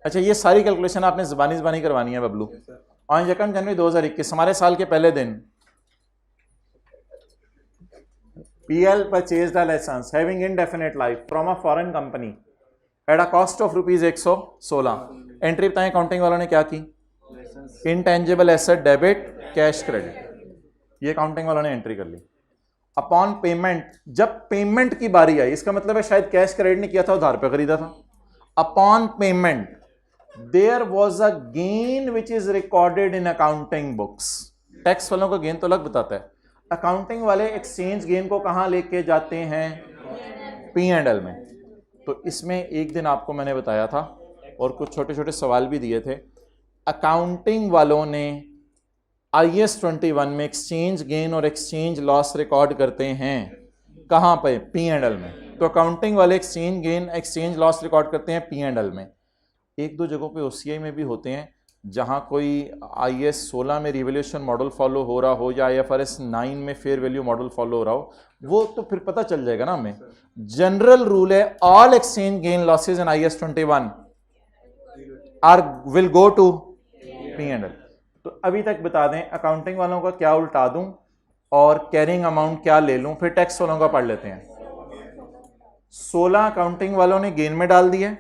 अच्छा, ये सारी कैलकुलेशन आपने ज़बानी करवानी है बबलू। ऑन 1 जनवरी 2021, हमारे साल के पहले दिन, PL purchased a license having indefinite life from a foreign company at a cost of rupees 116। Entry बताएं अकाउंटिंग वालों ने क्या की, intangible asset debit cash credit, ये अकाउंटिंग वालों ने एंट्री कर ली। अपॉन पेमेंट, जब पेमेंट की बारी आई, इसका मतलब है शायद कैश क्रेडिट नहीं किया था, उधार पे खरीदा था। Upon payment there was a gain which is recorded in accounting books. Tax वालों का गेन तो अलग बताता है, अकाउंटिंग वाले एक्सचेंज गेन को कहां लेके जाते हैं, P&L में। तो इसमें एक दिन आपको मैंने बताया था और कुछ छोटे छोटे सवाल भी दिए थे। अकाउंटिंग वालों ने IS 21 में एक्सचेंज गेन और एक्सचेंज लॉस रिकॉर्ड करते हैं कहां पे, P&L में। तो अकाउंटिंग वाले exchange gain exchange loss record करते हैं P&L में। एक दो जगहों पे OCI में भी होते हैं, जहां कोई IS 16 में रिवैल्यूएशन मॉडल फॉलो हो रहा हो या IFRS 9 में फेयर वैल्यू मॉडल फॉलो हो रहा हो, वो तो फिर पता चल जाएगा ना हमें। जनरल रूल है, all exchange gain losses in IS 21 are will go to P&L। तो अभी तक बता दें अकाउंटिंग वालों का क्या उल्टा दूं और कैरिंग अमाउंट क्या ले लूं, फिर टैक्स वालों का पढ़ लेते हैं। 16 अकाउंटिंग वालों ने गेन में डाल दिए,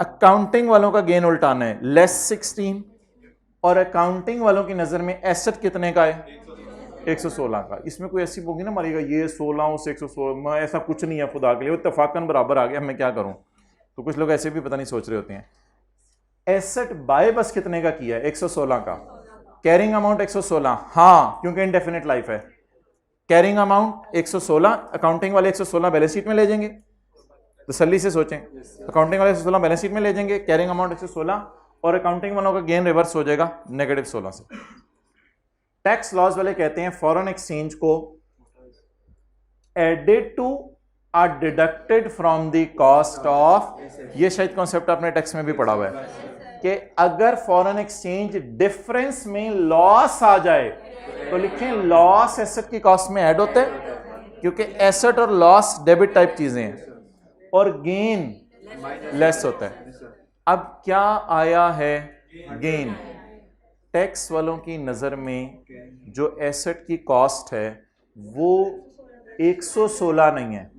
अकाउंटिंग वालों का गेन उल्टाना है, लेस 16, और अकाउंटिंग वालों की नजर में एसेट कितने का है, 116 का। इसमें कोई ऐसी होगी ना मारेगा ये 16 से 116, ऐसा कुछ नहीं है खुदा के लिए, वो इत्तेफाकन बराबर आ गया, मैं क्या करूं। तो कुछ लोग ऐसे भी पता नहीं सोच रहे होते हैं। एसेट बाय बस कितने का किया है, 116 का। कैरिंग अमाउंट 116, हाँ क्योंकि इनडेफिनिट लाइफ है। कैरिंग अमाउंट 116, अकाउंटिंग वाले 116 बैलेंस शीट में ले जाएंगे, तसल्ली से सोचें, अकाउंटिंग वाले 116 बैलेंस शीट में ले जाएंगे, कैरिंग अमाउंट 116, और अकाउंटिंग वालों का गेन रिवर्स हो जाएगा -16 से। टैक्स लॉज वाले कहते हैं फॉरेन एक्सचेंज को added to or deducted from the cost of, ये शायद कॉन्सेप्ट आपने टैक्स में भी पढ़ा हुआ है कि अगर फॉरेन एक्सचेंज डिफरेंस में लॉस आ जाए तो लिखें लॉस एसेट की कॉस्ट में ऐड होता है, क्योंकि एसेट और लॉस डेबिट टाइप चीजें हैं, और गेन लेस होता है। अब क्या आया है गेन, टैक्स वालों की नजर में जो एसेट की कॉस्ट है वो 116 नहीं है,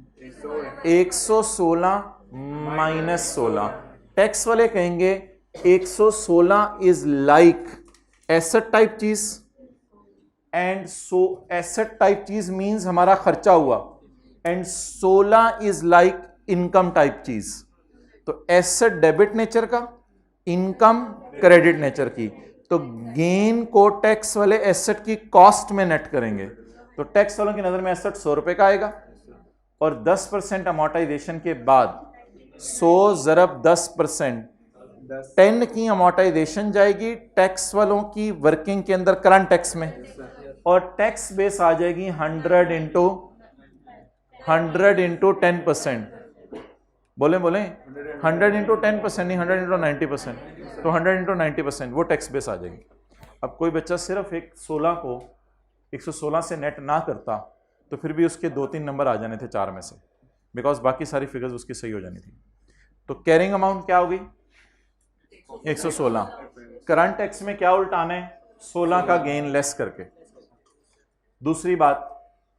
116 माइनस 16। टैक्स वाले कहेंगे 116 इज लाइक एसेट टाइप चीज, एंड सो एसेट टाइप चीज मींस हमारा खर्चा हुआ, and 16 is like income type चीज। तो एसेट डेबिट नेचर का, इनकम क्रेडिट नेचर की। तो गेन को टैक्स वाले एसेट की कॉस्ट में नेट करेंगे, तो टैक्स वालों की नजर में एसेट 100 रुपए का आएगा, और 10% अमोर्टाइजेशन के बाद 100 ज़रब 10%, 10 की अमोर्टाइजेशन जाएगी टैक्स वालों की वर्किंग के अंदर करंट टैक्स में, और टैक्स बेस आ जाएगी 100 इंटू 10%। बोले 100 इंटू 10% नहीं, 100 इंटू 90%, तो 100 इंटू 90% वो टैक्स बेस आ जाएगी। अब कोई बच्चा सिर्फ 116 को 116 से नेट ना करता तो फिर भी उसके 2-3 नंबर आ जाने थे 4 में से, बिकॉज बाकी सारी फिगर्स उसकी सही हो जानी थी। तो कैरिंग अमाउंट क्या होगी 116, करंट टैक्स में क्या उल्टाना है 16 का गेन लेस करके। दूसरी बात,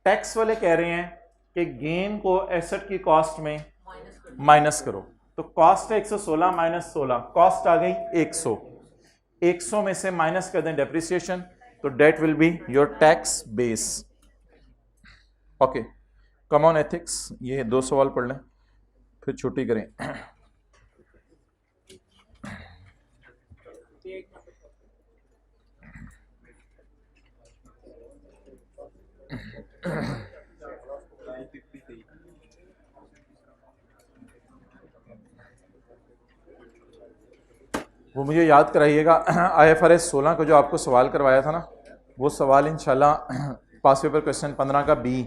टैक्स वाले कह रहे हैं कि गेन को एसेट की कॉस्ट में माइनस करो, तो कॉस्ट है 116 माइनस 16, कॉस्ट आ गई 100। 100 में से माइनस कर दें डेप्रिसिएशन, तो that will be your tax base. Okay, common ethics, ये 2 सवाल पढ़ लें फिर छुट्टी करें। वो मुझे याद कराइएगा IFRS 16 का जो आपको सवाल करवाया था ना, वो सवाल इंशाल्लाह पास पेपर क्वेश्चन 15 का बी,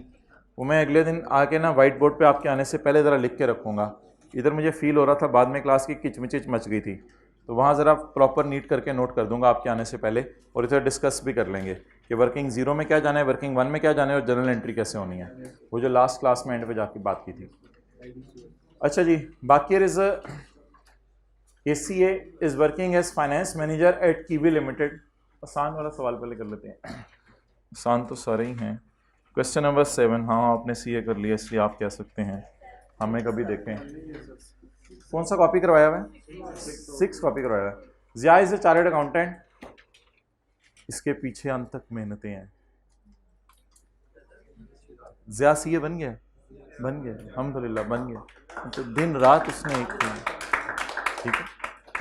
वो मैं अगले दिन आके ना वाइट बोर्ड पे आपके आने से पहले ज़रा लिख के रखूँगा। इधर मुझे फील हो रहा था बाद में क्लास की किचमिचिच मच गई थी, तो वहाँ ज़रा प्रॉपर नीट करके नोट कर दूँगा आपके आने से पहले, और इधर डिस्कस भी कर लेंगे कि वर्किंग 0 में क्या जाना है, वर्किंग 1 में क्या जाना है, और जनरल एंट्री कैसे होनी है, वो जो लास्ट क्लास में एंड पे जाके बात की थी। अच्छा जी, बाकी is ACA is working as finance manager at Kiwi Limited. आसान वाला सवाल पहले कर लेते हैं, आसान तो सारे ही हैं। क्वेश्चन नंबर 7, हाँ आपने CA कर लिया इसलिए आप कह सकते हैं, हमें कभी देखें कौन सा कॉपी करवाया हुआ है, 6 कॉपी करवाया हुआ है। Zia is a chartered accountant, इसके पीछे अंत तक मेहनतें हैं। ज़िया CA बन गया, बन गया अल्हम्दुलिल्लाह बन गया, तो दिन रात उसने एक ठीक है,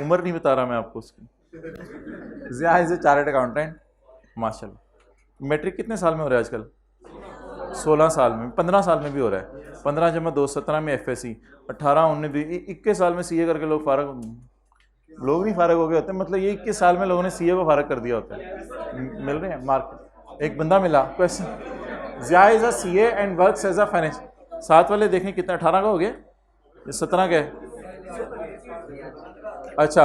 उम्र नहीं बता रहा मैं आपको उसकी। Zia is a chartered accountant माशाल्लाह। मैट्रिक कितने साल में हो रहा है आजकल? 16 साल में, 15 साल में भी हो रहा है। 15 जमा 2 17 में FSC, 18 19 21 साल में CA करके लोग फारग, लोग नहीं फारग हो गए होते, मतलब ये 21 साल में लोगों ने CA को फारग कर दिया होता है। मिल रहे हैं मार्केट, एक बंदा मिला। Question, Zia is a CA and works as a finance, साथ वाले देखें कितना 18 का हो गया, ये 17 का है। अच्छा,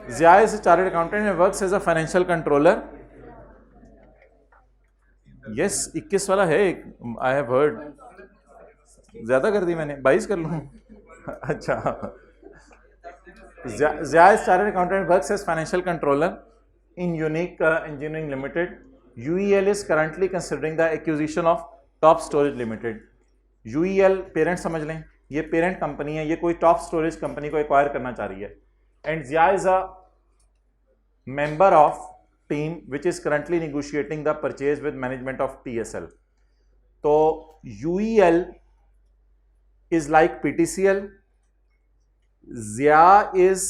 Zia is a chartered accountant and works as a financial controller. Yes 21 वाला है, आई हैव हर्ड, ज़्यादा कर दी मैंने, 22 कर लूँ। अच्छा, Zia is chartered accountant works as financial controller in Unique Engineering Limited. UEL is currently considering the acquisition of Top Storage Limited. UEL parent समझ लें, ये पेरेंट कंपनी है, ये कोई टॉप स्टोरेज कंपनी को एक्वायर करना चाह रही है। And Zia is a member of team which is currently negotiating the purchase with management of TSL। तो UEL is like PTCL, Zia is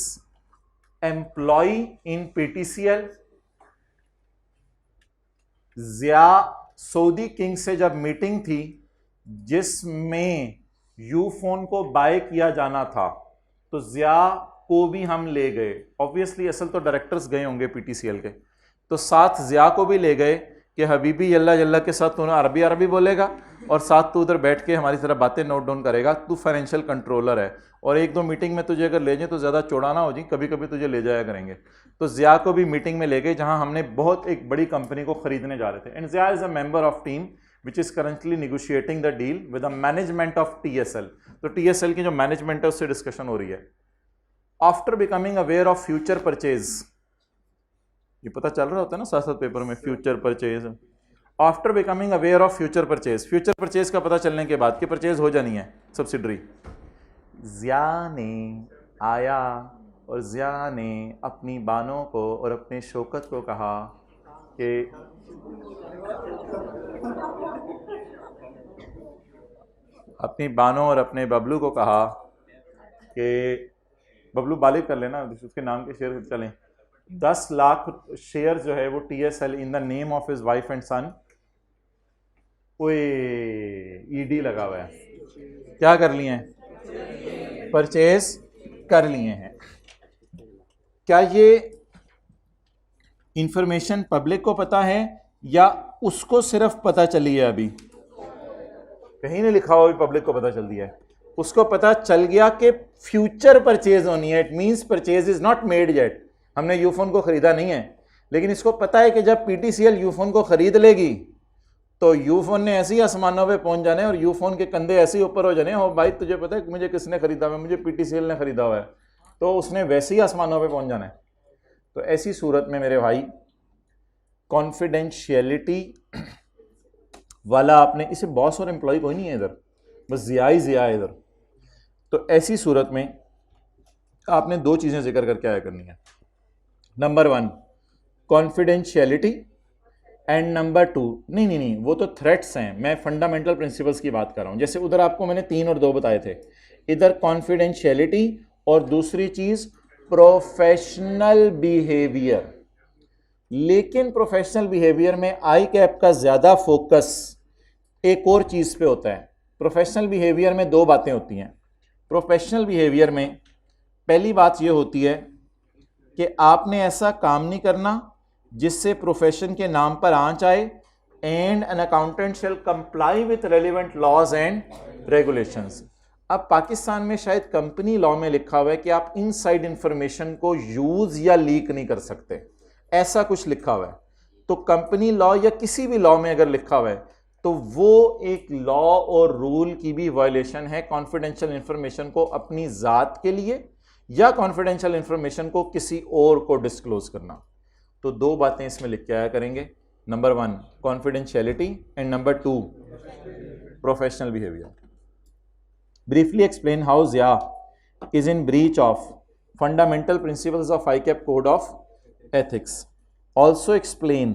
employee in PTCL। Zia Saudi king से जब मीटिंग थी जिसमें यूफोन को बाय किया जाना था, तो ज़िया को भी हम ले गए। ऑब्वियसली असल तो डायरेक्टर्स गए होंगे PTCL के, तो साथ ज़िया को भी ले गए कि हबीबी यल्ला यल्ला के साथ तू अरबी अरबी बोलेगा और साथ तू उधर बैठ के हमारी तरह बातें नोट डाउन करेगा, तू फाइनेंशियल कंट्रोलर है और 1-2 मीटिंग में तुझे अगर ले जाए तो ज़्यादा चौड़ा ना हो जी, कभी कभी तुझे ले जाया करेंगे। तो ज़िया को भी मीटिंग में ले गए जहाँ हमने बहुत एक बड़ी कंपनी को खरीदने जा रहे थे। And Zia is a member of team which is currently negotiating the deal with the management of TSL। तो TSL की जो मैनेजमेंट है उससे डिस्कशन हो रही है। After becoming aware of future purchase, ये पता चल रहा होता है ना साथ साथ पेपर में, future purchase. After becoming aware of future purchase, future purchase का पता चलने के बाद कि परचेज हो जानी है सब्सिडरी, ज़िया ने आया और ज़िया ने अपनी बानों को और अपने शौकत को कहा कि अपनी बानों और अपने बबलू को कहा कि बबलू बालिग कर लेना, उसके नाम के शेयर चलें, 10 लाख शेयर जो है वो TSL in the name of his wife and son. ओए ED लगा हुआ है, क्या कर लिए हैं? परचेज कर लिए हैं। क्या ये इंफॉर्मेशन पब्लिक को पता है या उसको सिर्फ पता चली है? अभी कहीं नहीं लिखा हुआ पब्लिक को पता चल दिया है, उसको पता चल गया कि फ्यूचर परचेज होनी है। It means purchase is not made yet, हमने यूफोन को खरीदा नहीं है, लेकिन इसको पता है कि जब PTCL यूफोन को खरीद लेगी तो यूफोन ने ऐसे ही आसमानों पे पहुंच जाने और यूफोन के कंधे ऐसे ही ऊपर हो जाने, हो भाई तुझे पता है मुझे किसने खरीदा हुआ है? मुझे PTCL ने खरीदा हुआ है, तो उसने वैसे ही आसमानों पे पहुंच जाना है। तो ऐसी सूरत में मेरे भाई कॉन्फिडेंशियलिटी वाला आपने, इसे बॉस और एम्प्लॉय कोई नहीं है इधर, बस ज़िया ही ज़िया है इधर। तो ऐसी सूरत में आपने 2 चीज़ें जिक्र करके आया करनी है। नंबर 1 कॉन्फिडेंशियलिटी एंड नंबर 2 नहीं वो तो थ्रेट्स हैं, मैं फंडामेंटल प्रिंसिपल्स की बात कर रहा हूं। जैसे उधर आपको मैंने 3 और 2 बताए थे, इधर कॉन्फिडेंशियलिटी और दूसरी चीज प्रोफेशनल बिहेवियर। लेकिन प्रोफेशनल बिहेवियर में आई कैप का ज्यादा फोकस एक और चीज पे होता है। प्रोफेशनल बिहेवियर में 2 बातें होती हैं। प्रोफेशनल बिहेवियर में पहली बात यह होती है कि आपने ऐसा काम नहीं करना जिससे प्रोफेशन के नाम पर आंच आए, and an accountant shall comply with relevant laws and regulations. अब पाकिस्तान में शायद कंपनी लॉ में लिखा हुआ है कि आप इनसाइड इंफॉर्मेशन को यूज या लीक नहीं कर सकते, ऐसा कुछ लिखा हुआ है। तो कंपनी लॉ या किसी भी लॉ में अगर लिखा हुआ है तो वो एक लॉ और रूल की भी वायलेशन है, कॉन्फिडेंशियल इंफॉर्मेशन को अपनी जात के लिए या कॉन्फिडेंशियल इंफॉर्मेशन को किसी और को डिस्क्लोज करना। तो 2 बातें इसमें लिख के आया करेंगे, number 1 confidentiality and number 2 professional behaviour. Briefly explain how Zia is in breach of fundamental principles of ICAP code of ethics. Also explain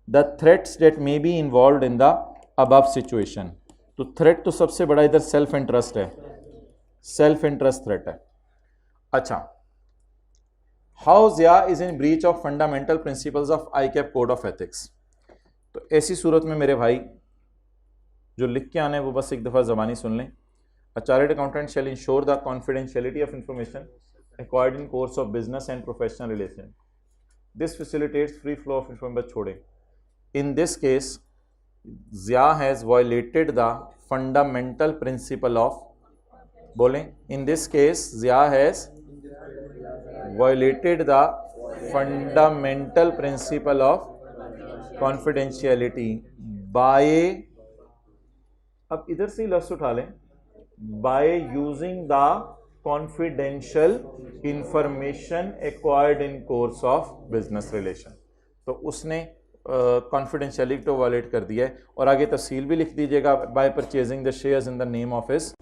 the threats that may be involve in the above situation. तो threat तो सबसे बड़ा इधर self interest है, self interest threat है। अच्छा, how Zia is in breach of fundamental principles of ICAP code of ethics. तो ऐसी सूरत में मेरे भाई जो लिख के आने वो बस एक दफ़ा ज़बानी सुन लें। A chartered accountant shall ensure the confidentiality of information acquired in course of business and professional relation. This facilitates free flow of information. बस छोड़े। In this case, Zia has violated the fundamental principle of, बोलें, in this case, Zia has violated the fundamental principle of confidentiality by, अब इधर से ही लफ्ज़ उठा लें, by using the confidential information acquired in course of business relation। तो उसने confidentiality को वायलेट कर दिया है। और आगे तफसील भी लिख दीजिएगा, by purchasing the shares in the name of his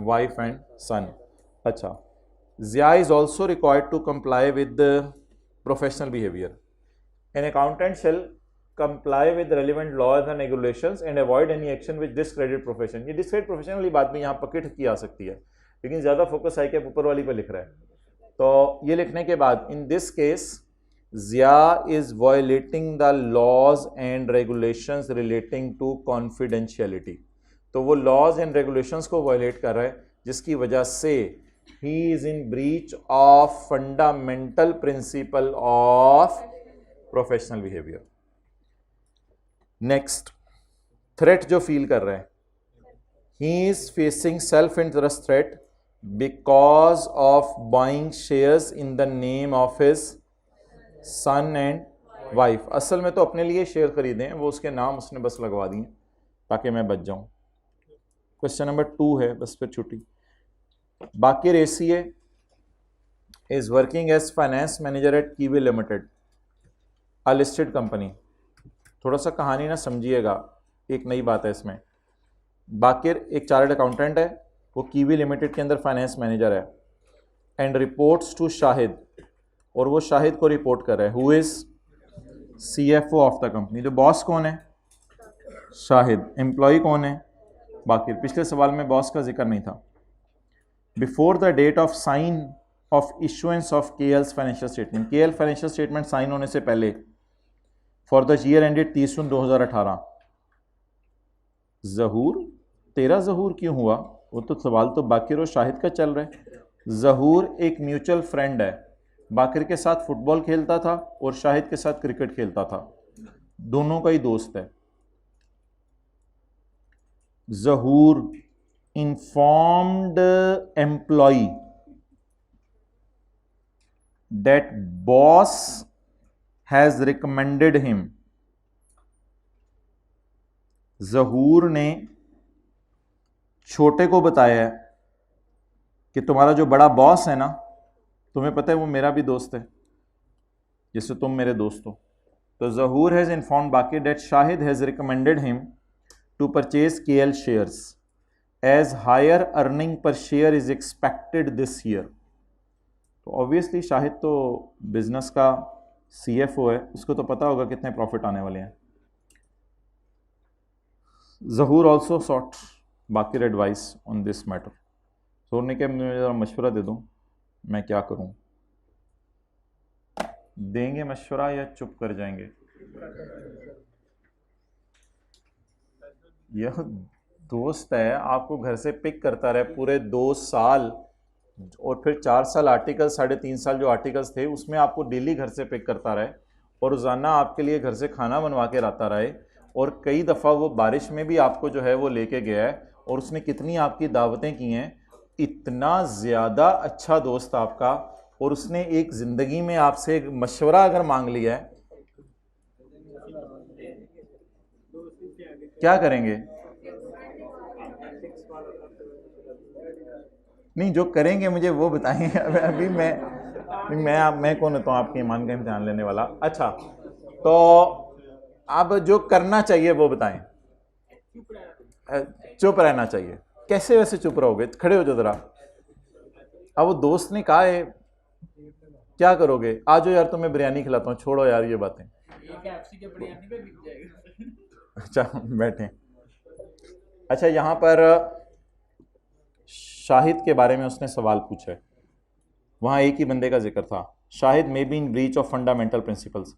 wife and son. अच्छा, Zia is also required to comply with professional behaviour. An accountant shall comply with relevant laws and regulations and avoid any action with discredit profession. ये discredit profession वाली बात भी यहाँ पकड़ की आ सकती है, लेकिन ज़्यादा फोकस ICAP ऊपर वाली पे लिख रहा है। तो ये लिखने के बाद, in this case Zia is violating the laws and regulations relating to confidentiality. तो वो लॉज एंड रेगुलेशंस को वायलेट कर रहा है, जिसकी वजह से he is in breach of fundamental principle of professional behaviour. Next, threat जो फील कर रहे हैं, he is facing self interest threat because of buying shares in the name of his son and wife. असल में तो अपने लिए share खरीदे हैं, वो उसके नाम उसने बस लगवा दिए ताकि मैं बच जाऊं। क्वेश्चन नंबर 2 है, बस फिर छुट्टी। Bakir ACA is working as finance manager at Kiwi Limited, a listed company. थोड़ा सा कहानी ना समझिएगा, एक नई बात है इसमें। बाकिर एक चार्टर्ड अकाउंटेंट है, वो कीवी लिमिटेड के अंदर फाइनेंस मैनेजर है, एंड रिपोर्ट्स टू शाहिद, और वो शाहिद को रिपोर्ट कर रहा है, who is CFO of the company. जो बॉस कौन है? शाहिद। एम्प्लॉय कौन है? बाकिर। पिछले सवाल में बॉस का जिक्र नहीं था। Before the date of sign off issuance of KL's financial statement, KL financial statement sign होने से पहले for the year ended 30/6/2018, Zahoor, तेरा ज़हूर क्यों हुआ? वो तो सवाल तो बाकिर और शाहिद का चल रहा है। ज़हूर एक म्यूचुअल फ्रेंड है, बाकिर के साथ फुटबॉल खेलता था और शाहिद के साथ क्रिकेट खेलता था, दोनों का ही दोस्त है। ज़हूर informed employee that boss has recommended him। ज़हूर ने छोटे को बताया है कि तुम्हारा जो बड़ा बॉस है ना, तुम्हें पता है वो मेरा भी दोस्त है, जिससे तुम मेरे दोस्त हो। तो Zahoor has informed Baqir that Shahid has recommended him to purchase KL shares as higher earning per share is expected this year। तो ऑब्वियसली शाहिद तो बिजनेस का CFO है, उसको तो पता होगा कितने प्रॉफिट आने वाले हैं। Zahoor also sought Baqir advice on this matter. Zahoor ने क्या मुझे ज़रा मशवरा दे दूँ, मैं क्या करूँ? देंगे मशवरा या चुप कर जाएंगे? यह दोस्त है, आपको घर से पिक करता रहे पूरे 2 साल, और फिर 4 साल आर्टिकल्स, 3.5 साल जो आर्टिकल्स थे उसमें आपको डेली घर से पिक करता रहे, और रोज़ाना आपके लिए घर से खाना बनवा के लाता रहे, और कई दफ़ा वो बारिश में भी आपको जो है वो लेके गया है, और उसने कितनी आपकी दावतें की हैं। इतना ज़्यादा अच्छा दोस्त आपका, और उसने एक ज़िंदगी में आपसे एक मशवरा अगर मांग लिया है, क्या करेंगे? नहीं, जो करेंगे मुझे वो बताएं। अभी मैं कौन होता हूँ आपके ईमान का इम्तिहान लेने वाला? अच्छा, तो अब जो करना चाहिए वो बताएं। चुप रहना चाहिए। कैसे वैसे चुप रहोगे? खड़े हो जाओ जरा। अब वो दोस्त ने कहा है, क्या करोगे? आ जाओ यार, तुम्हें बिरयानी खिलाता हूँ, छोड़ो यार ये बातें। अच्छा बैठे। अच्छा, यहाँ पर शाहिद के बारे में उसने सवाल पूछा है, वहाँ एक ही बंदे का जिक्र था, Shahid may be in breach of fundamental principles.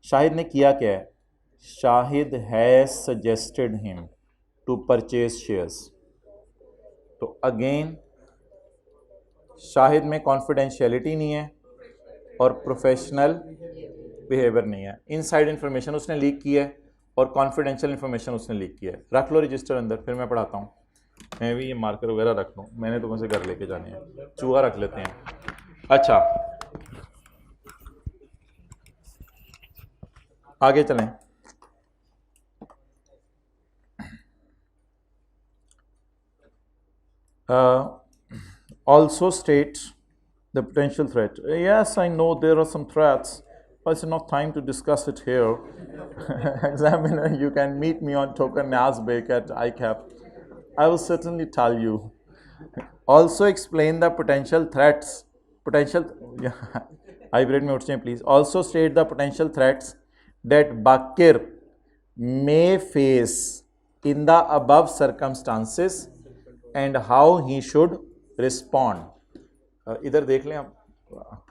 Shahid ने किया क्या है? Shahid has suggested him to purchase shares. तो अगेन शाहिद में कॉन्फिडेंशियलिटी नहीं है और प्रोफेशनल बिहेवियर नहीं है। इनसाइड इंफॉर्मेशन उसने लीक की है और कॉन्फिडेंशियल इंफॉर्मेशन उसने लीक किया है। रख लो रजिस्टर अंदर, फिर मैं पढ़ाता हूँ। मैं भी ये मार्कर वगैरह रख लूँ, मैंने तो मुझे घर लेके जाने हैं। चूहा रख लेते हैं। अच्छा, आगे चलें। Also state the potential threat. Yes, I know there are some threats, but it's not time to discuss it here. Examiner, you can meet me on Token Nasbek at ICAP. I will certainly tell you. Also explain the potential threats. Hybrid में उठ जाएं please. Also state the potential threats that Bakir may face in the above circumstances and how he should respond. इधर देख लें आप,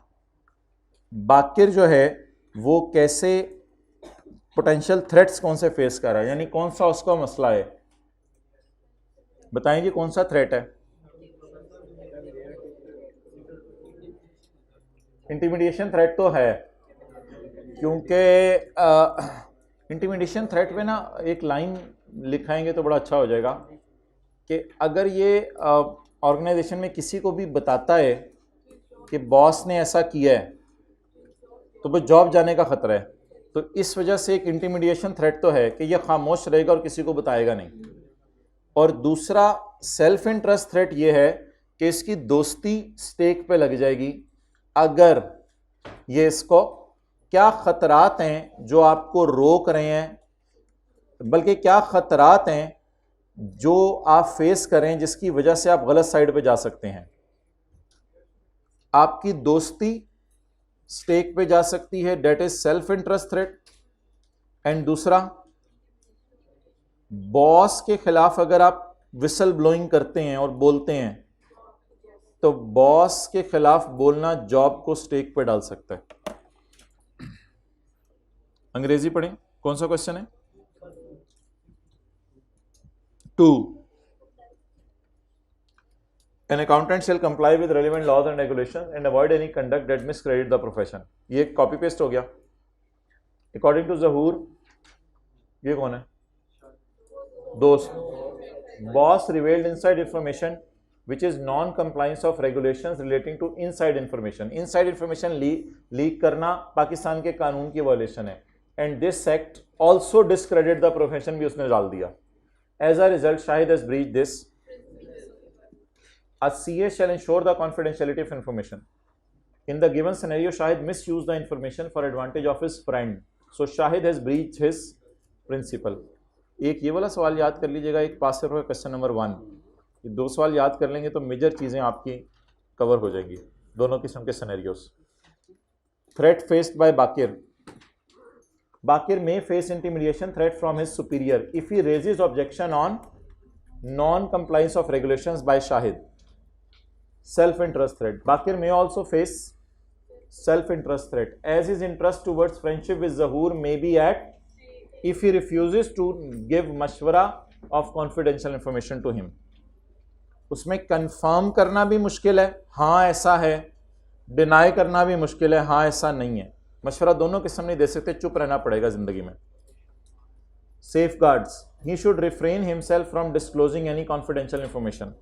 बाकिर जो है वो कैसे पोटेंशियल थ्रेट्स कौन से फेस कर रहा है, यानी कौन सा उसका मसला है, बताएं जी कौन सा थ्रेट है? इंटिमिडेशन थ्रेट तो है, क्योंकि इंटिमिडेशन थ्रेट पे ना एक लाइन लिखाएंगे तो बड़ा अच्छा हो जाएगा कि अगर ये ऑर्गेनाइजेशन में किसी को भी बताता है कि बॉस ने ऐसा किया है तो वो जॉब जाने का खतरा है। तो इस वजह से एक इंटिमिडेशन थ्रेट तो है कि ये खामोश रहेगा और किसी को बताएगा नहीं। और दूसरा सेल्फ इंटरेस्ट थ्रेट ये है कि इसकी दोस्ती स्टेक पे लग जाएगी अगर ये इसको, क्या खतरात हैं जो आपको रोक रहे हैं, बल्कि क्या खतरात हैं जो आप फेस करें जिसकी वजह से आप गलत साइड पे जा सकते हैं। आपकी दोस्ती स्टेक पे जा सकती है, that is self interest threat. And दूसरा, बॉस के खिलाफ अगर आप विसल ब्लोइंग करते हैं और बोलते हैं तो बॉस के खिलाफ बोलना जॉब को स्टेक पे डाल सकता है। अंग्रेजी पढ़ें, कौन सा क्वेश्चन है? 2. An accountant shall comply with relevant laws and regulations and avoid any conduct that miscredit the profession. ये कॉपी पेस्ट हो गया। According to Zahur, ये कौन है? दोस्त। Boss revealed inside information which is non-compliance of regulations relating to inside information. Inside information leak करना पाकिस्तान के कानून की वायलेशन है। And this act also discredit the profession भी उसने डाल दिया। As a result, Shahid has breached this. A CA shall ensure the confidentiality of information. In the given scenario, Shahid misused the information for advantage of his friend. So Shahid has breached his principle. एक ये वाला सवाल याद कर लीजिएगा, एक पास का question number 1। ये 2 सवाल याद कर लेंगे तो मेजर चीज़ें आपकी कवर हो जाएंगी। दोनों किस्म के scenarios. Threat faced by Baqir, Bakir may face intimidation threat from his superior if he raises objection on non-compliance of regulations by Shahid. Self-interest threat. Bakir may also face self-interest threat as his interest towards friendship with Zahoor may be at if he refuses to give mashwara of confidential information to him. उसमें confirm करना भी मुश्किल है, हाँ ऐसा है, deny करना भी मुश्किल है, हाँ ऐसा नहीं है। मशवरा दोनों किस्म नहीं दे सकते, चुप रहना पड़ेगा जिंदगी में। Safeguards, he should refrain himself from disclosing any confidential information.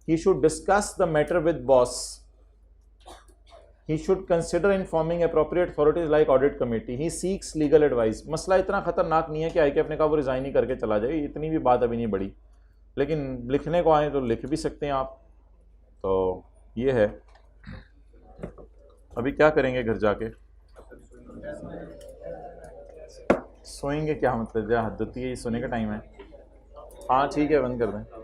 He should discuss the matter with boss. He should consider informing appropriate authorities like audit committee. He seeks legal advice. मसला इतना खतरनाक नहीं है कि IKF ने कहा वो resign ही करके चला जाए, इतनी भी बात अभी नहीं बढ़ी, लेकिन लिखने को आए तो लिख भी सकते हैं आप। तो ये है, अभी क्या करेंगे घर जाके? सोएंगे? क्या मतलब, जहाँ हद होती है, ये सोने का टाइम है। हाँ ठीक है, बंद कर दें।